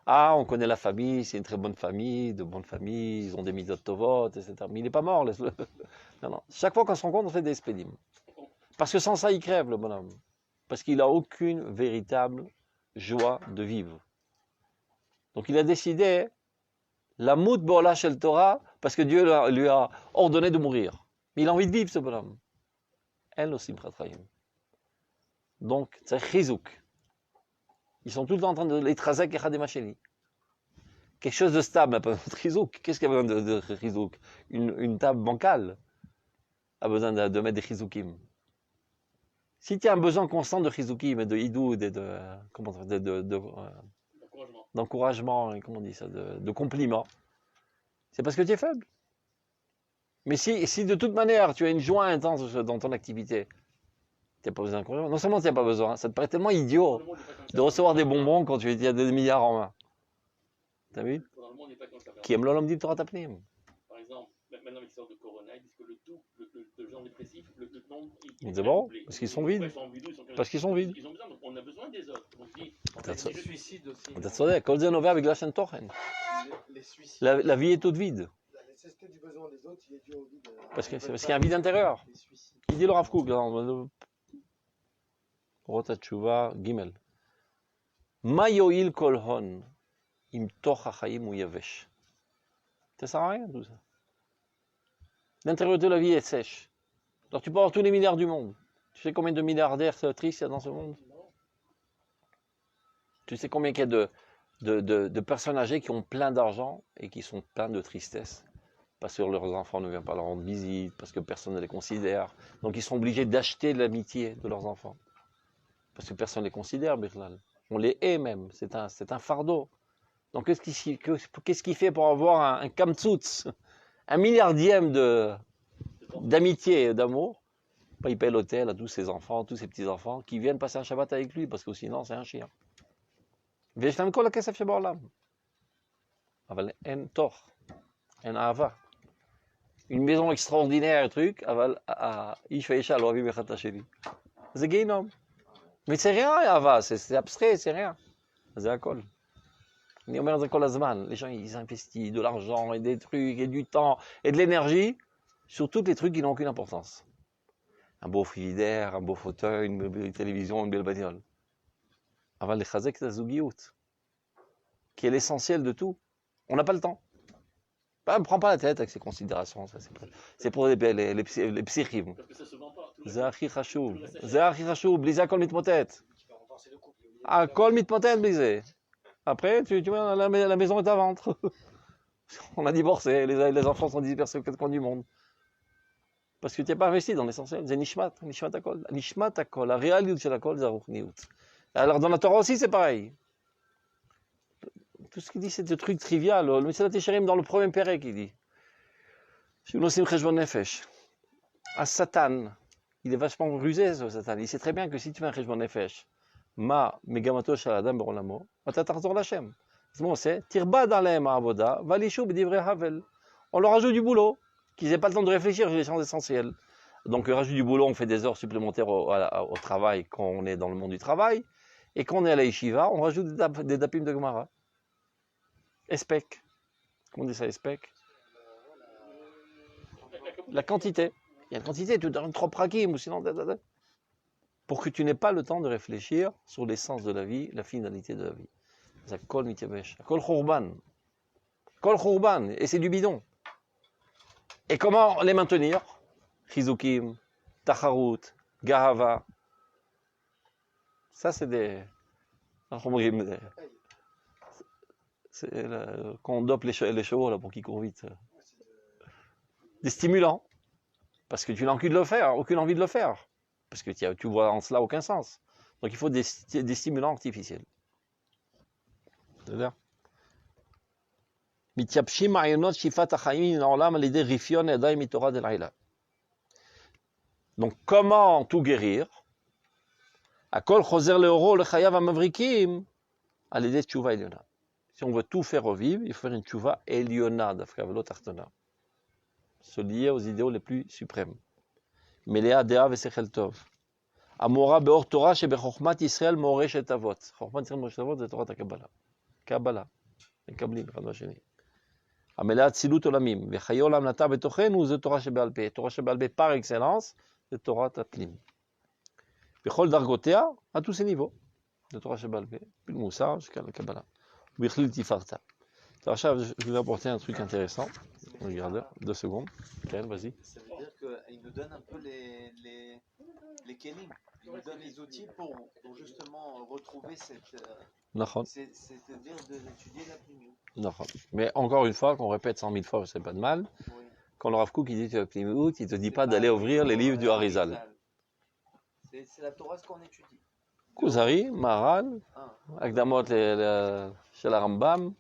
Ah, on connaît la famille, c'est une très bonne famille, de bonnes familles, ils ont des midot tovot, etc. Mais il n'est pas mort, laisse-le. Non, non. Chaque fois qu'on se rencontre, on fait des espédim. Parce que sans ça, il crève, le bonhomme. Parce qu'il n'a aucune véritable joie de vivre. Donc il a décidé, la mout bola shel Torah, parce que Dieu lui a ordonné de mourir. Mais il a envie de vivre, ce bonhomme. Elle aussi, pratraim. Donc, c'est chizouk. Ils sont tout le temps en train de l'étrazek et khademacheli. Quelque chose de stable, un peu de chizouk. Qu'est-ce qu'il y a besoin de chizouk? Une table bancale a besoin de mettre des chizoukim. Si tu as un besoin constant de chizoukim et de hidoud et d'encouragement, comment on dit ça, de compliments, c'est parce que tu es faible. Mais si de toute manière tu as une joie intense dans ton activité, tu n'as pas besoin d'encouragement. Non seulement tu n'as pas besoin, ça te paraît tellement idiot de recevoir des bonbons quand tu as des milliards en main. T'as vu? Qui aime l'olom dit Torah Tapnim. Par exemple, maintenant avec l'histoire de Corona, ils disent que le genre dépressif, le nombre. C'est bon, parce qu'ils sont vides. Parce qu'ils sont vides. Ils ont besoin, donc on a besoin des autres. Donc dit, Les suicides aussi. T'as tzodek, kol zen over avec la chaîne Tochen. Les suicides. La vie est toute vide. La nécessité du besoin des autres, il est dû au vide. Parce qu'il y a un vide intérieur. Les suicides. Il dit le Rav Kook, Rota Tshuva Gimel. Ma yoil kol hon im toch hachayim u yavesh. Ça sert à rien tout ça. L'intérieur de la vie est sèche. Alors tu peux avoir tous les milliards du monde. Tu sais combien de milliardaires tristes il y a dans ce monde? Tu sais combien il y a de personnes âgées qui ont plein d'argent et qui sont pleins de tristesse? Parce que leurs enfants ne viennent pas leur rendre visite, parce que personne ne les considère. Donc ils sont obligés d'acheter de l'amitié de leurs enfants. Parce que personne ne les considère, Birlal. On les hait même, c'est un fardeau. Donc qu'est-ce qu'il fait pour avoir un kamtsutz, un milliardième d'amitié et d'amour? Il paye l'hôtel à tous ses enfants, tous ses petits-enfants, qui viennent passer un Shabbat avec lui, parce que sinon c'est un chien. ויש כל הכסף שבעולם. אבל אין תוך, אין אהבה. Une maison extraordinaire, truc, אבל האיש והאישה לא אוהבים אחד את השני. זה גיהינום. Mais c'est rien, אהבה, c'est abstrait, c'est rien. זה הכל. אני אומר את זה כל הזמן. Les gens, ils investissent de l'argent et des trucs et du temps et de l'énergie sur tous les trucs qui n'ont aucune importance. Un beau frigidaire, un beau fauteuil, une belle télévision, une belle bagnole. אבל לחזק את הזוגיות, qui est l'essentiel de tout. On n'a pas le temps. Ne prends pas la tête avec ces considérations. C'est pour les psychimes. parce que ça se vend pas. זה הכי חשוב. זה הכי חשוב. בלי זה הכל מתמוטט. הכל מתמוטט בלי זה. Après, tu vois, la maison est à vendre. On a divorcé. Les enfants sont dispersés aux quatre coins du monde. Parce que tu n'es pas investi dans l'essentiel. C'est nishmat. Nishmat akol. Nishmat akol. La réalité de l'akol, c'est ruchniut. Alors dans la Torah aussi c'est pareil. Tout ce qu'il dit c'est des trucs trivial. Le Mesilat Yesharim dans le premier pérec il dit. Shinosim cheshbon nefesh. À Satan, il est vachement rusé ce Satan. Il sait très bien que si tu fais un cheshbon nefesh, ma megamato shel adam be'olamo, ata tahzor l'Hashem. C'est tirbad aleim ha'avoda, valishu b'divrei havel. On leur ajoute du boulot, qu'ils n'aient pas le temps de réfléchir sur les choses essentielles. Donc on rajoute du boulot, on fait des heures supplémentaires au travail quand on est dans le monde du travail. Et quand on est à la yeshiva, on rajoute des dapim de Gemara. Espec. Comment on dit ça, espec? La quantité. Il y a une quantité, tu donnes 3 prakim, ou sinon... Pour que tu n'aies pas le temps de réfléchir sur l'essence de la vie, la finalité de la vie. C'est kol mityabesh. Kol churban. Kol churban. Et c'est du bidon. Et comment les maintenir? Chizukim, tacharut, gahava. Ça, c'est des... Quand on dope les chevaux là, pour qu'ils courent vite. Des stimulants. Parce que tu n'as aucune envie de le faire. Parce que tu vois en cela aucun sens. Donc il faut des stimulants artificiels. C'est-à-dire מתייבשים מעיינות שאיפת החיים מן העולם על ידי רפיון הידיים מתורה דלעילה. Donc, comment tout guérir? הכל חוזר לאורו לחייו המבריקים על ידי תשובה עליונה. Si on veut tout faire revivre, il faut faire une tchouva eliona, dafka velo tachtona. Se lier aux idéaux les plus suprêmes. Melea dea vesechel tov. Amora beor Torah shebechokmat Yisrael moreshet avot. Chokmat Yisrael moreshet avot, c'est Torah ta Kabbalah. Kabbalah. מקבלים אחד מהשני. המלאה אצילות עולמים, וחיי עולם נטע בתוכנו, זה תורה שבעל פה. תורה שבעל פה par excellence, זה תורת הפנים. בכל דרגותיה, à tous ces niveaux. de תורה שבעל פה, puis le מוסר, jusqu'à la Kabbalah. ובכליל תפארתה. Alors, je vais vous apporter un truc intéressant. Regardez, 2 secondes. Kael, vas-y. Ça veut dire qu'il nous donne un peu les kelim. Il nous donne les outils pour justement retrouver cette... c'est-à-dire d'étudier la pnimiut. Mais encore une fois, qu'on répète 100 000 fois, c'est pas de mal. Oui. Quand le Rav Kook il dit la pnimiut, il ne te dit pas d'aller ouvrir les livres du Harizal. C'est la Torah ce qu'on étudie. Kuzari, Maharal, Akdamot chez la Rambam,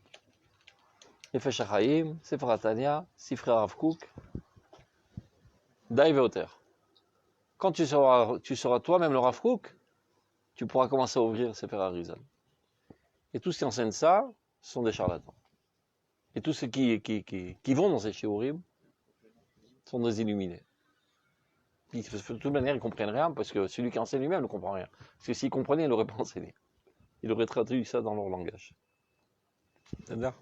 Nefesh HaChaim, Sefer HaTanya, Sifrei Rav Kook, Daï Veoter. Quand tu sauras toi-même le Rav Kook, tu pourras commencer à ouvrir Sefer Harizal. Et tous ceux qui enseignent ça sont des charlatans. Et tous ceux qui vont dans ces shiurim sont des illuminés. De toute manière, ils ne comprennent rien parce que celui qui enseigne lui-même ne comprend rien. Parce que s'il comprenait, il n'aurait pas enseigné. Il aurait traduit ça dans leur langage. C'est-à-dire ?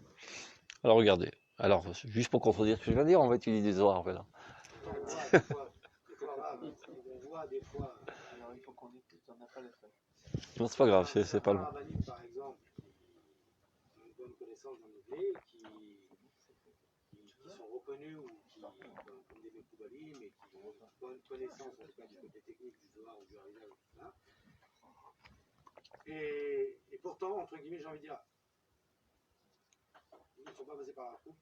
Alors regardez. Alors, juste pour contredire ce que je viens de dire, on va étudier des Zohar en fait. Là. Alors il faut qu'on écoute, on n'a pas les feuilles. Non, c'est pas grave, c'est pas long. Par exemple, une bonne connaissance dans l'anglais, qui sont reconnus ou qui, comme des Mekoubalim, mais qui ont une bonne connaissance en tout cas du côté technique du Zohar ou du Harizal, tout ça. Et pourtant, entre guillemets, j'ai envie de dire, ils ne sont pas passés par la coupe.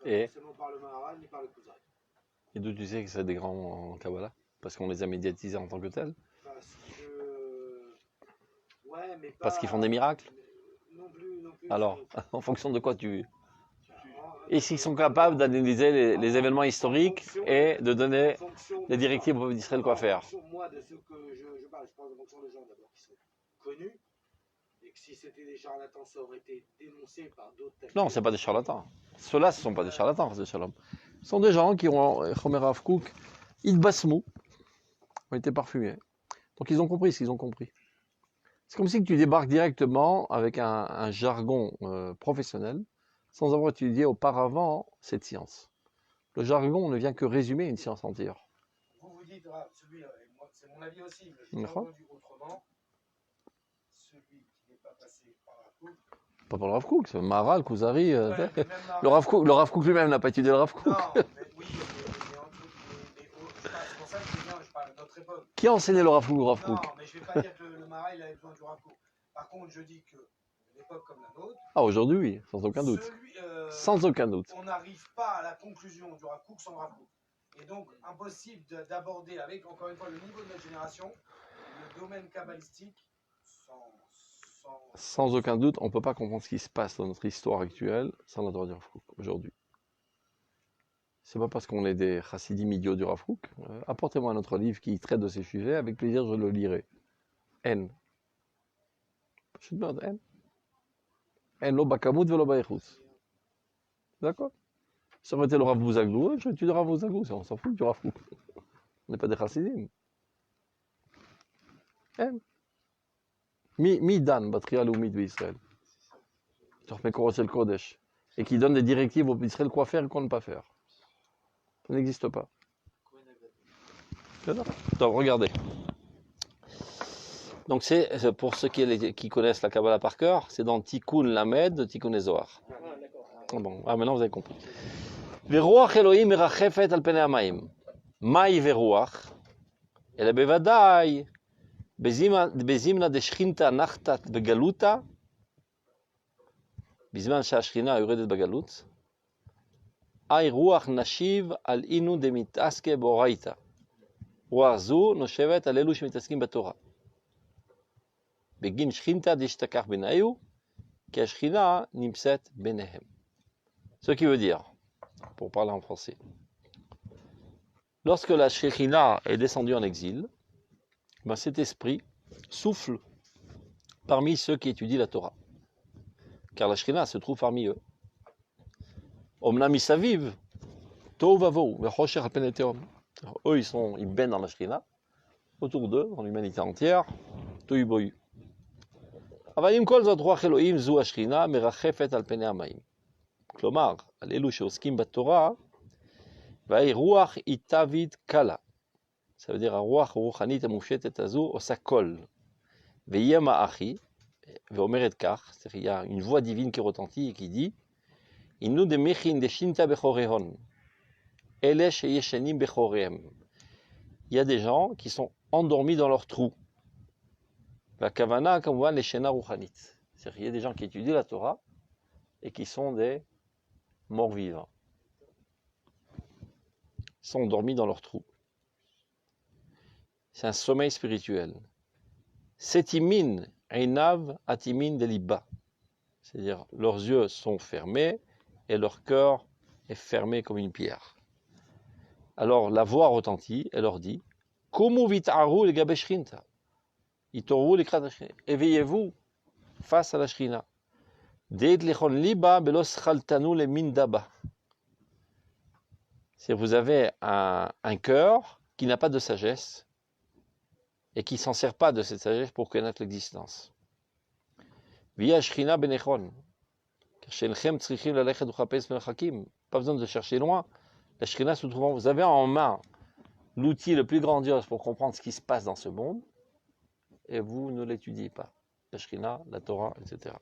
Pas seulement par le Maharal, ni par le Kuzari. Et d'où tu sais que c'est des grands en Kabbalah? Parce qu'on les a médiatisés en tant que tels? Ouais, mais pas... Parce qu'ils font des miracles? Non plus. Alors, en fonction de quoi tu... Et s'ils sont capables d'analyser les événements historiques et de donner les directives au peuple d'Israël quoi faire? Moi, de ce que je parle en fonction de gens d'abord qui sont connus, et que si c'était des charlatans, ça aurait été dénoncé par d'autres... Non, ce n'est pas des charlatans. Ceux-là, ce ne sont pas des charlatans, ce shalom. Ce sont des gens qui ont, Chomer Rav Kook, Idbasmou, ont été parfumés. Donc ils ont compris ce qu'ils ont compris. C'est comme si tu débarques directement avec un jargon professionnel, sans avoir étudié auparavant cette science. Le jargon ne vient que résumer une science entière. Vous dites, c'est mon avis aussi, mais je dis autrement, celui qui n'est pas passé par Rav Kook. Pas pour le Rav Kook, c'est Maharal, Kuzari. Le Rav Kook lui-même n'a pas étudié le Rav Kook. Non, mais oui, c'est pour ça que je parle de notre époque. Qui a enseigné le Rav Kook? Non, mais je ne vais pas dire que le Maharal il avait besoin du Rav Kook. Par contre, je dis que une époque comme la nôtre. Ah, aujourd'hui, oui, sans aucun doute. Sans aucun doute. On n'arrive pas à la conclusion du Rav Kook sans Rav Kook. Et donc, impossible d'aborder avec, encore une fois, le niveau de notre génération, le domaine kabbalistique sans aucun doute, on ne peut pas comprendre ce qui se passe dans notre histoire actuelle sans la Torah du Rav Kook aujourd'hui. C'est pas parce qu'on est des chassidim idiots du Rav Kook. Apportez-moi un autre livre qui traite de ces sujets, avec plaisir je le lirai. N. Je demande N. N lo bakamut velo baechus. D'accord? Ça aurait été le Rav Bouzaglou, je tue le Rav Bouzaglou, on s'en fout du Rav Kook. On n'est pas des chassidim. N. Mi Dan, Batria Loumit d'Israël. Le Kodesh. Et qui donne des directives au Israël quoi faire et quoi ne pas faire. Ça n'existe pas. Donc, regardez. Donc, c'est pour ceux qui connaissent la Kabbalah par cœur, c'est dans Tikkun Lamed, Tikkun Zohar. Bon, maintenant vous avez compris. Veruach Elohim merachefet al penei hamayim. Mai veruach? Ele bevadai. בזימנה דשכינתה נחתת בגלותה, בזמן שהשכינה יורדת בגלות, אי רוח נשיב על אינו דמתעסקה באורייתא. רוח זו נושבת על אלו שמתעסקים בתורה. בגין שכינתה דשתכח בנאיו, Kashchina nimset benehem. Ce qui veut dire, pour parler en français, lorsque la Shekhinah est descendue en exil, ben cet esprit souffle parmi ceux qui étudient la Torah. Car la Shekhinah se trouve parmi eux. Omnam isaviv, tohu vavou, vechosher al pnei tehom. Eux, ils baignent dans la Shekhinah, autour d'eux, dans l'humanité entière, tohu bohu. אבל עם כל זאת רוח אלוהים זו השכינה מרחפת על פני המים. כלומר, על אלו שעוסקים בתורה, והיא רוח איתווית קלה. Ça veut dire הרוח הרוחנית המופשטת הזו עושה קול. ויהיה מאחי, ואומרת כך, c'est-à-dire il y a une voix divine qui retentit et qui dit, אינו דמכין דשינתא בחוריהון, אלה שישנים בחוריהם. Il y a des gens qui sont endormis dans leur trou. La kavana, comme on voit, les shena ruchanit. C'est-à-dire qu'il y a des gens qui étudient la Torah et qui sont des morts vivants. Ils sont endormis dans leur trou. C'est un sommeil spirituel. Setimin, einav, atimin, deliba. C'est-à-dire leurs yeux sont fermés et leur cœur est fermé comme une pierre. Alors la voix retentit et leur dit, Kumu vit'aru legabe shrinta. Éveillez-vous face à la Shrina. Si vous avez un cœur qui n'a pas de sagesse et qui ne s'en sert pas de cette sagesse pour connaître l'existence. Pas besoin de chercher loin. La Shrina se trouve, vous avez en main l'outil le plus grandiose pour comprendre ce qui se passe dans ce monde. Et vous ne l'étudiez pas. La Shrina, la Torah, etc.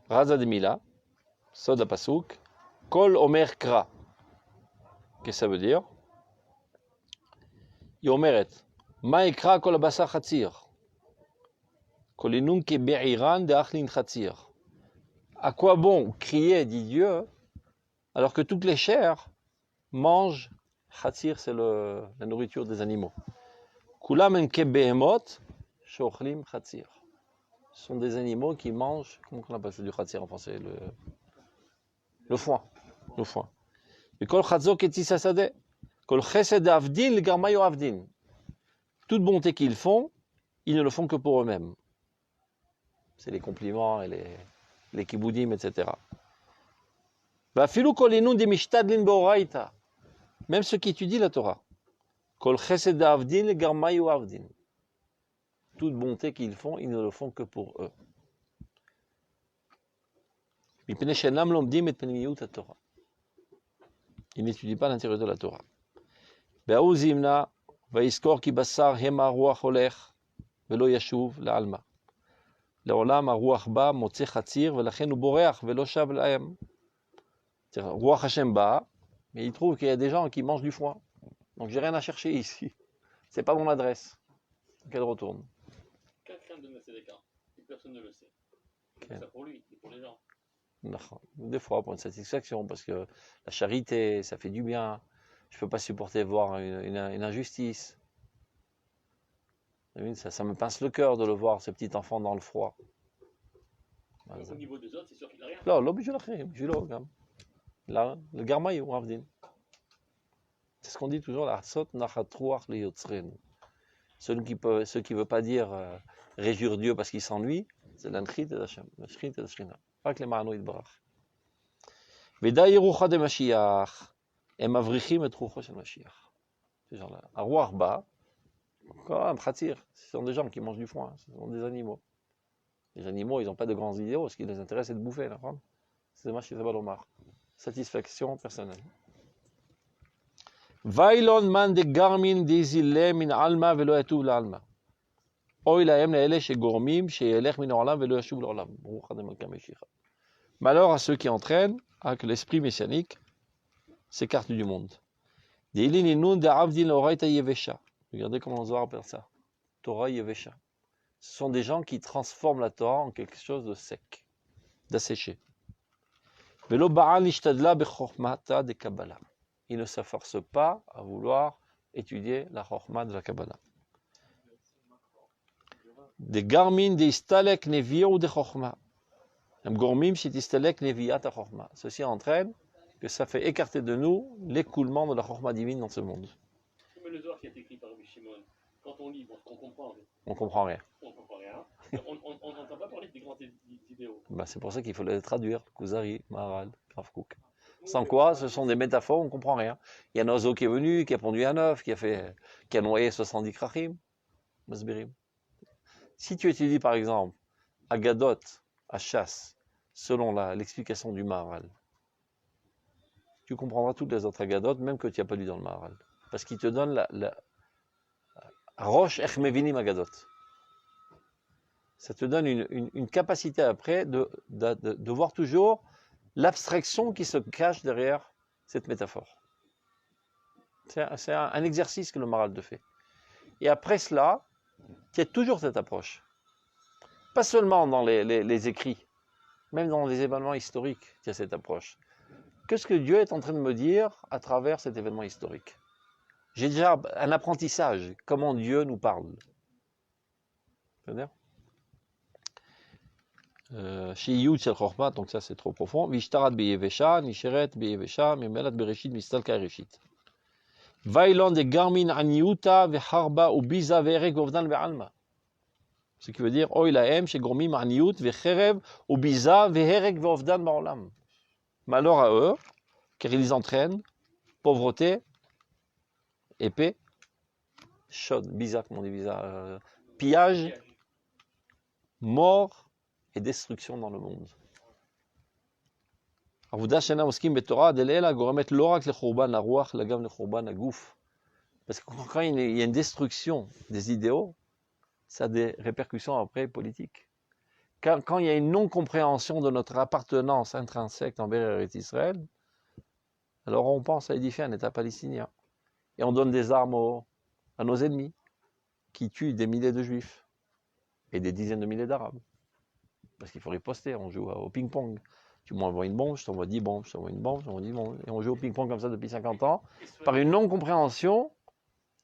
Raza de Mila, Sod Pasuk, Kol Omer Kra. Qu'est-ce que ça veut dire? Yomeret, Maekra Kol Abasa Khatzir. Kolinun Ke Be'iran de Achlin Khatzir. À quoi bon crier, dit Dieu, alors que toutes les chairs mangent Khatzir, c'est la nourriture des animaux. Kulam En Ke Behemot. Shochlim Khatzir. Ce sont des animaux qui mangent, comment on appelle ça du Khatzir en français? Le foin. Le foin. Et Kol Chatzok et Tisasade. Kol Chesed Avdin, le Garmayo Avdin. Toute bonté qu'ils font, ils ne le font que pour eux-mêmes. C'est les compliments et les kiboudim, etc. Vafilu Kolinun de Mishtadlin Boraita. Même ceux qui étudient la Torah. Kol Chesed Avdin, le Garmayo Avdin. Toute bonté qu'ils font, ils ne le font que pour eux. Ils n'étudient pas l'intérieur de la Torah. Ruach Hashem ba, mais il trouve qu'il y a des gens qui mangent du foin. Donc j'ai rien à chercher ici. C'est pas mon adresse. Qu'elle retourne. Quelqu'un de Messédeka, et personne ne le sait. C'est ça pour lui, c'est pour les gens. Des fois, pour une satisfaction, parce que la charité, ça fait du bien. Je ne peux pas supporter voir une injustice. Ça me pince le cœur de le voir, ce petit enfant dans le froid. Au niveau des autres, c'est sûr qu'il n'a rien. Non, l'objet là, le garmaï ou avdin. C'est ce qu'on dit toujours, la sot nachatruach le yotzren. Ce qui ne veut pas dire réjouir Dieu parce qu'il s'ennuie, c'est l'anchit et l'Hashem, l'anchit et l'Shrina. Pas que les ma'ano yitbarach. Veda yerucha de Mashiach, et mavrichim et rucha shel Mashiach. Ces gens-là. À Ruach ba, quand même, khatir, ce sont des gens qui mangent du foin, ce sont des animaux. Les animaux, ils n'ont pas de grands idéaux, ce qui les intéresse, c'est de bouffer. C'est Mashiach Balomar. Satisfaction personnelle. Vailon man de garmin dizile min alma velo etuv la alma. Oy laem leele she gormim she yelech min olam velo yashuv l'olam. Malheur à ceux qui entraînent à que l'esprit messianique s'écarte du monde. De'ilininu de avdin l'oraita yevesha. Regardez comment on se appelle ça. Torah yevesha. Ce sont des gens qui transforment la Torah en quelque chose de sec, d'asséché. Velo ba'al nishtadla bechormata de Kabbalah. Il ne s'efforce pas à vouloir étudier la Chokhmah de la Kabbalah. Des garmin, des istalek, nevir ou des Chokhmah. Ceci entraîne que ça fait écarter de nous l'écoulement de la chorma divine dans ce monde. Mais le Zohar qui est écrit par Rabbi Shimon, quand on lit, bon, on comprend. On comprend rien. On comprend rien. On n'entend pas parler des grands idéaux. Bah, c'est pour ça qu'il faut les traduire. Kuzari, Maharal, Rav Kook. Sans quoi, ce sont des métaphores, on ne comprend rien. Il y a un oiseau qui est venu, qui a pondu un œuf, qui a noyé 70 krachim. Masbirim. Si tu étudies par exemple Agadot, à chasse, selon l'explication du Maharal, tu comprendras toutes les autres Agadot, même que tu n'as pas lu dans le Maharal. Parce qu'il te donne la Roche Echmevinim Agadot. Ça te donne une capacité après de voir toujours l'abstraction qui se cache derrière cette métaphore. C'est un exercice que le Maharal te fait. Et après cela, il y a toujours cette approche. Pas seulement dans les écrits, même dans les événements historiques, il y a cette approche. Qu'est-ce que Dieu est en train de me dire à travers cet événement historique? J'ai déjà un apprentissage, comment Dieu nous parle. C'est-à-dire Shiyut shel chorma, donc ça c'est trop profond. Vishtarat beyevesha, nisheret beyevesha, mimelat bereshit, mistalka ereshit. Vailon de garmin aniuta veharba ubiza verek vovdan ve'alma. Ce qui veut dire Oy lahem chez gormim aniut vecherev ubiza veherek vovdan ba'olam. Malheur à eux, car ils entraînent pauvreté, épée, chaude, biza, comment on dit biza, pillage, mort et destruction dans le monde. Parce que quand il y a une destruction des idéaux, ça a des répercussions après politiques. Quand il y a une non-compréhension de notre appartenance intrinsèque envers Israël, alors on pense à édifier un État palestinien. Et on donne des armes à nos ennemis, qui tuent des milliers de juifs et des dizaines de milliers d'arabes. Parce qu'il faut riposter, on joue au ping-pong. Tu m'envoies une bombe, je t'envoie 10 bombes, je t'envoie une bombe, je t'envoie 10 bombes. Et on joue au ping-pong comme ça depuis 50 ans, par une non-compréhension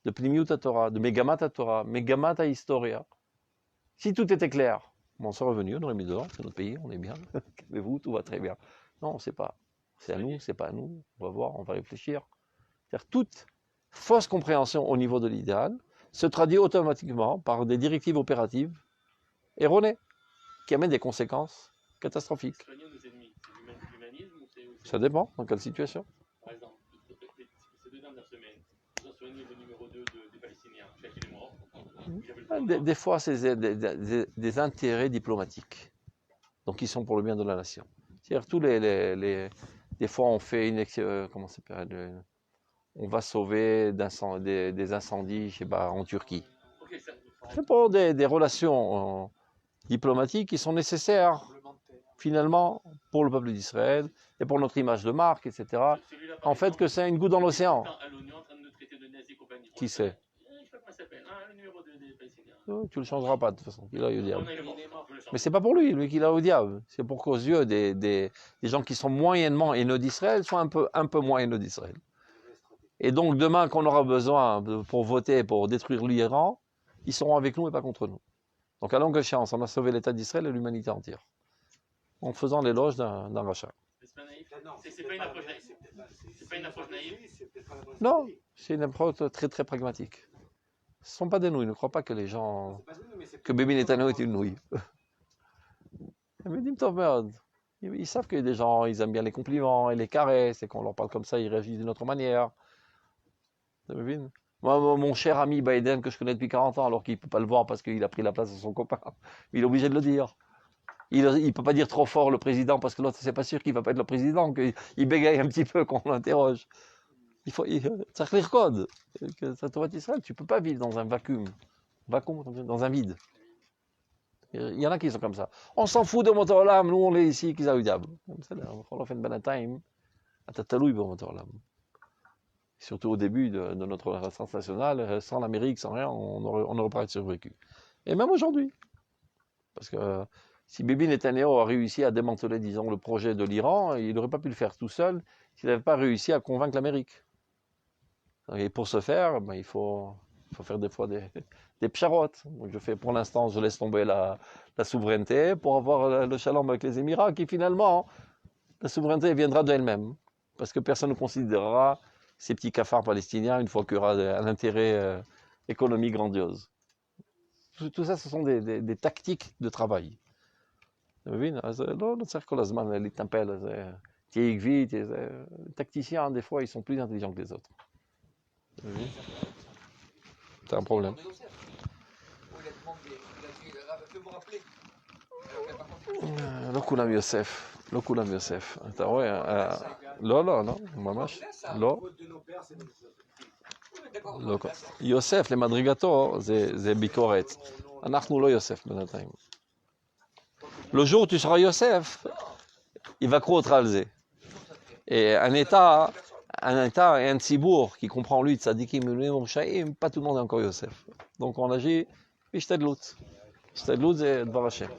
de Pnimiut Torah, de Megamat Torah, Megamat Historia. Si tout était clair, on serait revenu, on aurait mis dehors, c'est notre pays, on est bien, calmez-vous, tout va très bien. Non, on ne sait pas. C'est à nous, c'est pas à nous, on va voir, on va réfléchir. C'est-à-dire toute fausse compréhension au niveau de l'idéal se traduit automatiquement par des directives opératives erronées, qui amènent des conséquences catastrophiques. Soigner nos ennemis, c'est l'humanisme ou c'est... Ça dépend, dans quelle situation. Par exemple, ces 2 dernières semaines, ils ont soigné le numéro 2 des Palestiniens, celui qui est mort. Des fois, c'est des intérêts diplomatiques, donc ils sont pour le bien de la nation. C'est-à-dire, des fois, on fait comment ça s'appelle, on va sauver des incendies, je sais pas, en Turquie. Okay, c'est pour des relations diplomatiques qui sont nécessaires, finalement, pour le peuple d'Israël et pour notre image de marque, etc. En fait, que c'est une goutte dans l'océan. Qui c'est? Tu le changeras pas de toute façon. Il a eu diable. Mais c'est pas pour lui qui l'a au diable. C'est pour qu'aux yeux des gens qui sont moyennement haineux d'Israël soient un peu moins haineux d'Israël. Et donc demain, qu'on aura besoin pour voter, pour détruire l'Iran, ils seront avec nous et pas contre nous. Donc à longue échéance, on a sauvé l'État d'Israël et l'humanité entière. En faisant l'éloge d'un rachat. C'est pas une approche naïve. C'est pas une approche naïve. Non, c'est une approche très très pragmatique. Ce ne sont pas des nouilles, ne crois pas que les gens... que Bibi Netanyahu est une nouille. Mais dis-moi, merde. Ils savent qu'il y a des gens, ils aiment bien les compliments et les caresses, et qu'on leur parle comme ça, ils réagissent d'une autre manière. Moi, mon cher ami Biden, que je connais depuis 40 ans, alors qu'il ne peut pas le voir parce qu'il a pris la place de son copain, il est obligé de le dire. Il ne peut pas dire trop fort le président, parce que l'autre, c'est pas sûr qu'il ne va pas être le président, qu'il bégaye un petit peu quand on l'interroge. Ça clear code. Ça te va Israël, tu ne peux pas vivre dans un vacuum, dans un vide. Il y en a qui sont comme ça. On s'en fout de Motor Olam, nous on est ici, qu'ils ont eu diable. On fait une bonne time. Surtout au début de notre renaissance nationale, sans l'Amérique, sans rien, on n'aurait pas survécu. Et même aujourd'hui. Parce que si Bibi Netanyahu a réussi à démanteler, disons, le projet de l'Iran, il n'aurait pas pu le faire tout seul s'il n'avait pas réussi à convaincre l'Amérique. Et pour ce faire, il faut faire des fois des pcharotes. Donc je fais pour l'instant, je laisse tomber la souveraineté pour avoir le shalom avec les Émirats, qui finalement, la souveraineté viendra d'elle-même. Parce que personne ne considérera ces petits cafards palestiniens une fois qu'il y aura un intérêt économique grandiose. Tout ça, ce sont des tactiques de travail. Les tacticiens, des fois, ils sont plus intelligents que les autres. C'est un problème. לא כולם יוסף, לא כולם יוסף. אתה רואה? לא, ממש לא. יוסף למדרגתו זה ביקורת. אנחנו לא יוסף בינתיים. Le jour où tu seras Yosef, il va croître à זה. Et un état et un tzibour qui comprend lui, tzadikim, pas tout le monde est encore Yosef. Donc on agit, Ishtadlout. Ishtadlout, c'est Dvar Hashem.